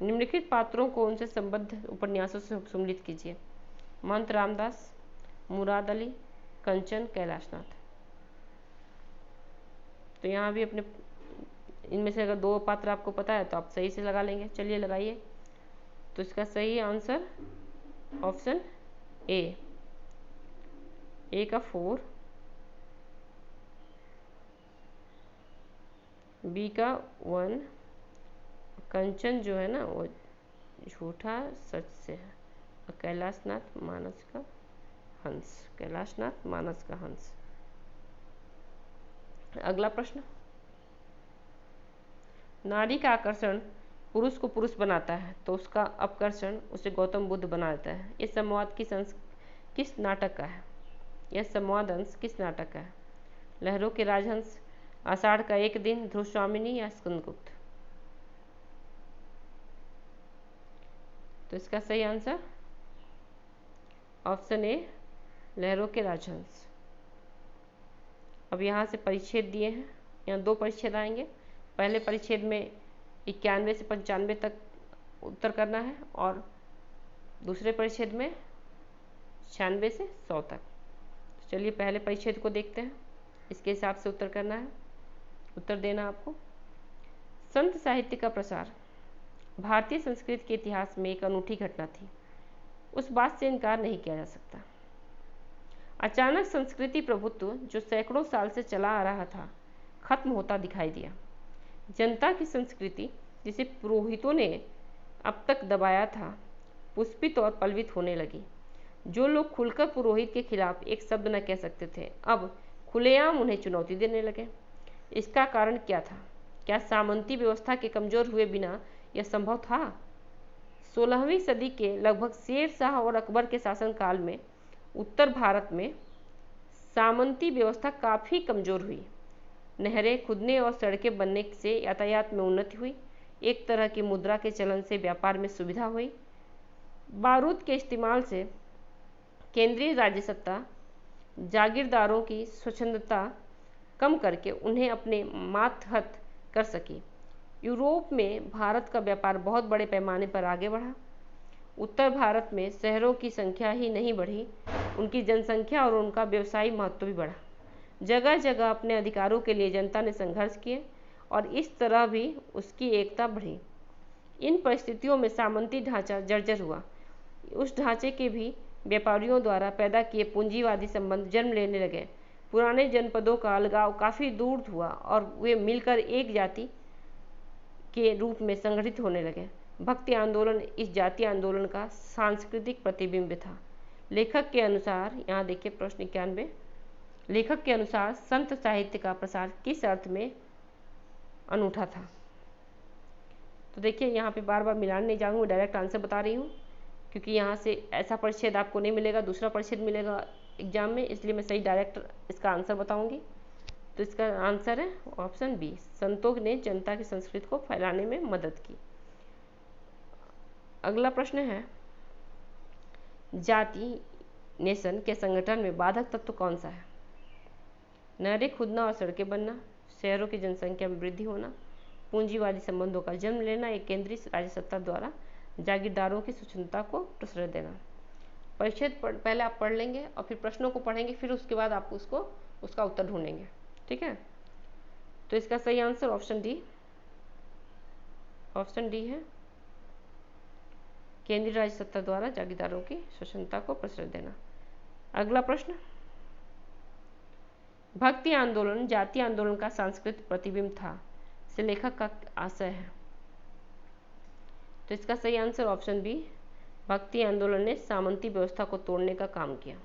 निम्नलिखित पात्रों को उनसे संबद्ध उपन्यासों से सम्मिलित कीजिए। महंत रामदास, मुराद अली, कंचन, कैलाशनाथ। तो यहाँ भी अपने इनमें से अगर 2 पात्र आपको पता है तो आप सही से लगा लेंगे। चलिए लगाइए। तो इसका सही आंसर ऑप्शन ए का 4, बी का 1, कंचन जो है ना वो झूठा सच से है, और कैलाशनाथ मानस का हंस, कैलाशनाथ मानस का हंस। अगला प्रश्न, नारी का आकर्षण पुरुष को पुरुष बनाता है तो उसका अपकर्षण उसे गौतम बुद्ध बना देता है। यह संवाद किस नाटक का है? यह संवाद अंश किस नाटक का है? लहरों के राजहंस, आषाढ़ का एक दिन, ध्रुव स्वामिनी या स्कंदगुप्त। तो इसका सही आंसर ऑप्शन ए लहरों के राजहंस। अब यहाँ से परिच्छेद दिए हैं, यहाँ 2 परिच्छेद आएंगे। पहले परिच्छेद में 91 से 95 तक उत्तर करना है, और दूसरे परिच्छेद में 96 से 100 तक। चलिए पहले परिच्छेद को देखते हैं, इसके हिसाब से उत्तर करना है, उत्तर देना आपको। संत साहित्य का प्रसार भारतीय संस्कृति के इतिहास में एक अनूठी घटना थी, उस बात से इनकार नहीं किया जा सकता। अचानक संस्कृति प्रभुत्व जो सैकड़ों साल से चला आ रहा था, खत्म होता दिखाई दिया। जनता की संस्कृति, जिसे पुरोहितों ने अब तक दबाया था, पुष्पित और पल्वित होने लगी। जो लोग खुलकर पुरोहित के खिलाफ एक शब्द न कह सकते थे, अब खुलेआम उन्हें चुनौती देने लगे। इसका कारण क्या था? क्या सामंती व्यवस्था के कमजोर हुए बिना यह संभव था? 16वीं सदी के लगभग शेर शाह और अकबर के शासनकाल में उत्तर भारत में सामंती व्यवस्था काफ़ी कमज़ोर हुई। नहरें खुदने और सड़कें बनने से यातायात में उन्नति हुई। एक तरह की मुद्रा के चलन से व्यापार में सुविधा हुई। बारूद के इस्तेमाल से केंद्रीय राज्य सत्ता जागीरदारों की स्वच्छंदता कम करके उन्हें अपने मातहत कर सकी। यूरोप में भारत का व्यापार बहुत बड़े पैमाने पर आगे बढ़ा। उत्तर भारत में शहरों की संख्या ही नहीं बढ़ी, उनकी जनसंख्या और उनका व्यवसायिक महत्व भी बढ़ा। जगह जगह अपने अधिकारों के लिए जनता ने संघर्ष किए और इस तरह भी उसकी एकता बढ़ी। इन परिस्थितियों में सामंती ढांचा जर्जर हुआ। उस ढांचे के भी व्यापारियों द्वारा पैदा किए पूंजीवादी संबंध जन्म लेने लगे। पुराने जनपदों का अलगाव काफ़ी दूर हुआ और वे मिलकर एक जाति के रूप में संगठित होने लगे। भक्ति आंदोलन इस जातीय आंदोलन का सांस्कृतिक प्रतिबिंब था। लेखक के अनुसार, यहाँ देखिए प्रश्न 91, लेखक के अनुसार संत साहित्य का प्रसार किस अर्थ में अनूठा था? तो देखिए यहाँ पे बार बार मिलाने नहीं जाऊँगी, डायरेक्ट आंसर बता रही हूँ, क्योंकि यहाँ से ऐसा परिच्छेद आपको नहीं मिलेगा, दूसरा परिच्छेद मिलेगा एग्जाम में, इसलिए मैं सही डायरेक्ट इसका आंसर बताऊँगी। तो इसका आंसर है ऑप्शन बी, संतों ने जनता की संस्कृति को फैलाने में मदद की। अगला प्रश्न है, जाति नेशन के संगठन में बाधक तत्व कौन सा है? नहरें खुदना और सड़कें बनना, शहरों की जनसंख्या में वृद्धि होना, पूंजीवादी संबंधों का जन्म लेना, एक केंद्रीय राज्य सत्ता द्वारा जागीरदारों की स्वतंत्रता को प्रश्रय देना। परिच्छेद पहले आप पढ़ लेंगे और फिर प्रश्नों को पढ़ेंगे, फिर उसके बाद आप उसका उत्तर ढूंढेंगे। ठीक है, तो इसका सही आंसर ऑप्शन डी है, केंद्रीय राज्य सत्ता द्वारा जागीरदारों की स्वतंत्रता को प्रश्रय देना। अगला प्रश्न, भक्ति आंदोलन जातीय आंदोलन का सांस्कृतिक प्रतिबिंब था से लेखक का आशय है। तो इसका सही आंसर ऑप्शन बी, भक्ति आंदोलन ने सामंती व्यवस्था को तोड़ने का काम किया।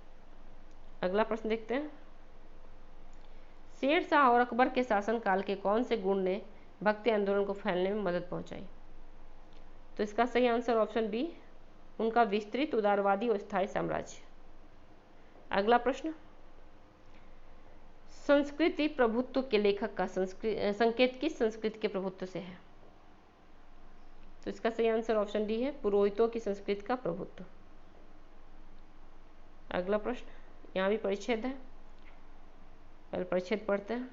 अगला प्रश्न देखते हैं, शेर शाह और अकबर के शासनकाल के कौन से गुण ने भक्ति आंदोलन को फैलने में मदद पहुंचाई? तो इसका सही आंसर ऑप्शन बी, उनका विस्तृत उदारवादी और स्थायी साम्राज्य। अगला प्रश्न, संस्कृति प्रभुत्व के लेखक का संकेत किस संस्कृति के प्रभुत्व से है? तो इसका सही आंसर ऑप्शन डी है, पुरोहितों की संस्कृति का प्रभुत्व। अगला प्रश्न, यहाँ भी परिच्छेद है, पहले परिच्छेद पढ़ते हैं।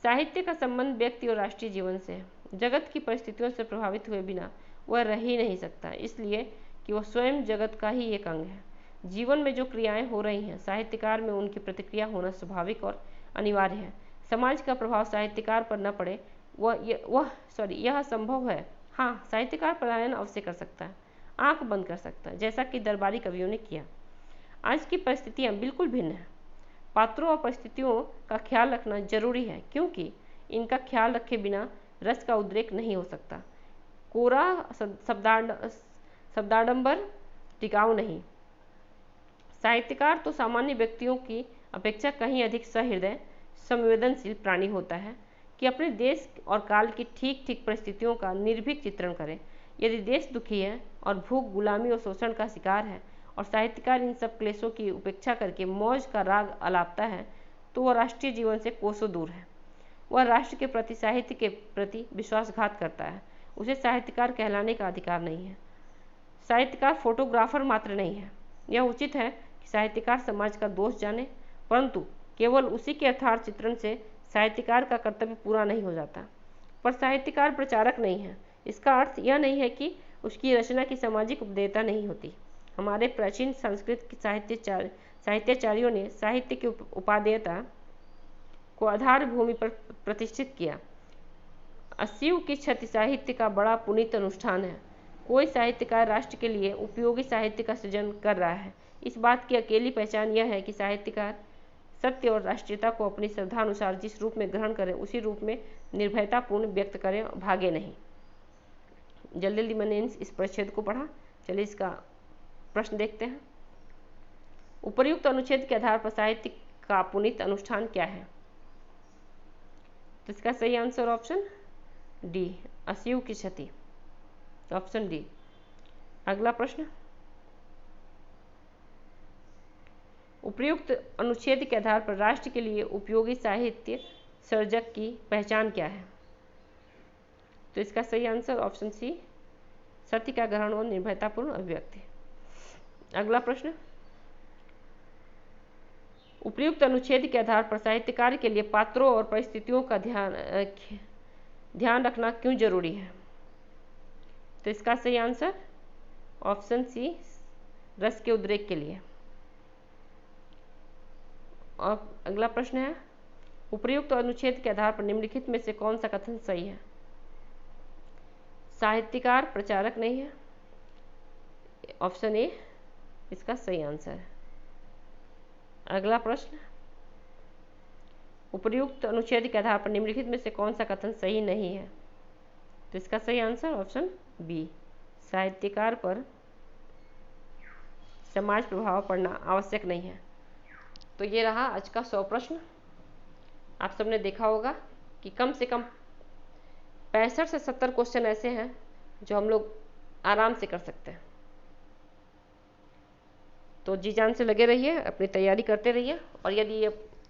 साहित्य का संबंध व्यक्ति और राष्ट्रीय जीवन से है। जगत की परिस्थितियों से प्रभावित हुए बिना वह रह ही नहीं सकता, इसलिए कि वह स्वयं जगत का ही एक अंग है। जीवन में जो क्रियाएं हो रही हैं, साहित्यकार में उनकी प्रतिक्रिया होना स्वाभाविक और अनिवार्य है। समाज का प्रभाव साहित्यकार पर न पड़े यह संभव है। हाँ, साहित्यकार पलायन अवश्य कर सकता है, आंख बंद कर सकता है, जैसा कि दरबारी कवियों ने किया। आज की परिस्थितियां बिल्कुल भिन्न हैं। पात्रों और परिस्थितियों का ख्याल रखना जरूरी है, क्योंकि इनका ख्याल रखे बिना रस का उद्रेक नहीं हो सकता। कोरा शब्दाडंबर टिकाऊ नहीं। साहित्यकार तो सामान्य व्यक्तियों की अपेक्षा कहीं अधिक सहृदय संवेदनशील प्राणी होता है कि अपने देश और काल की ठीक ठीक परिस्थितियों का निर्भीक चित्रण करें। यदि देश दुखी है और भूख, गुलामी और शोषण का शिकार है और साहित्यकार इन सब क्लेशों की उपेक्षा करके मौज का राग अलापता है, तो वह राष्ट्रीय जीवन से कोसों दूर है। वह राष्ट्र के प्रति, साहित्य के प्रति विश्वासघात करता है। उसे साहित्यकार कहलाने का अधिकार नहीं है। साहित्यकार फोटोग्राफर मात्र नहीं है। यह उचित है कि साहित्यकार समाज का दोष जाने, परंतु केवल उसी के यथार्थ चित्रण से साहित्यकार का कर्तव्य पूरा नहीं हो जाता। पर साहित्यकार प्रचारक नहीं है। इसका अर्थ यह नहीं है कि उसकी रचना की सामाजिक उपदेयता नहीं होती। हमारे प्राचीन संस्कृत साहित्याचार्यों ने साहित्य की उपादेयता को आधार भूमि पर प्रतिष्ठित किया। असीव की क्षति साहित्य का बड़ा पुनीत अनुष्ठान है। कोई साहित्यकार राष्ट्र के लिए उपयोगी साहित्य का सृजन कर रहा है। इस बात की अकेली पहचान यह है कि साहित्यकार सत्य और राष्ट्रीयता को अपनी श्रद्धा अनुसार जिस रूप में ग्रहण करें, उसी रूप में निर्भयतापूर्ण व्यक्त करें, भागे नहीं। जल्दी जल्दी मैंने इस परिच्छेद को पढ़ा। चलिए इसका प्रश्न देखते हैं। उपर्युक्त अनुच्छेद के आधार पर साहित्य का पुनीत अनुष्ठान क्या है? तो इसका सही आंसर ऑप्शन डी, असीव की क्षति, ऑप्शन डी। अगला प्रश्न, उपर्युक्त अनुच्छेद के आधार पर राष्ट्र के लिए उपयोगी साहित्य सर्जक की पहचान क्या है? तो इसका सही आंसर ऑप्शन सी, सत्य का ग्रहण और निर्भयतापूर्ण अभिव्यक्ति। अगला प्रश्न, उपर्युक्त अनुच्छेद के आधार पर साहित्यकार के लिए पात्रों और परिस्थितियों का ध्यान रखना क्यों जरूरी है? तो इसका सही आंसर ऑप्शन सी, रस के उद्रेक के लिए। और अगला प्रश्न है, उपर्युक्त अनुच्छेद के आधार पर निम्नलिखित में से कौन सा कथन सही है? साहित्यकार प्रचारक नहीं है, ऑप्शन ए इसका सही आंसर है। अगला प्रश्न, उपर्युक्त अनुच्छेद के आधार पर निम्नलिखित में से कौन सा कथन सही नहीं है? तो इसका सही आंसर ऑप्शन बी, साहित्यकार पर समाज प्रभाव पड़ना आवश्यक नहीं है। तो ये रहा आज का 100 प्रश्न। आप सबने देखा होगा कि कम से कम 65 से 70 क्वेश्चन ऐसे हैं जो हम लोग आराम से कर सकते हैं। तो जी जान से लगे रहिए, अपनी तैयारी करते रहिए, और यदि ये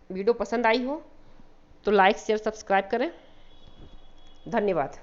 वीडियो पसंद आई हो तो लाइक शेयर सब्सक्राइब करें। धन्यवाद।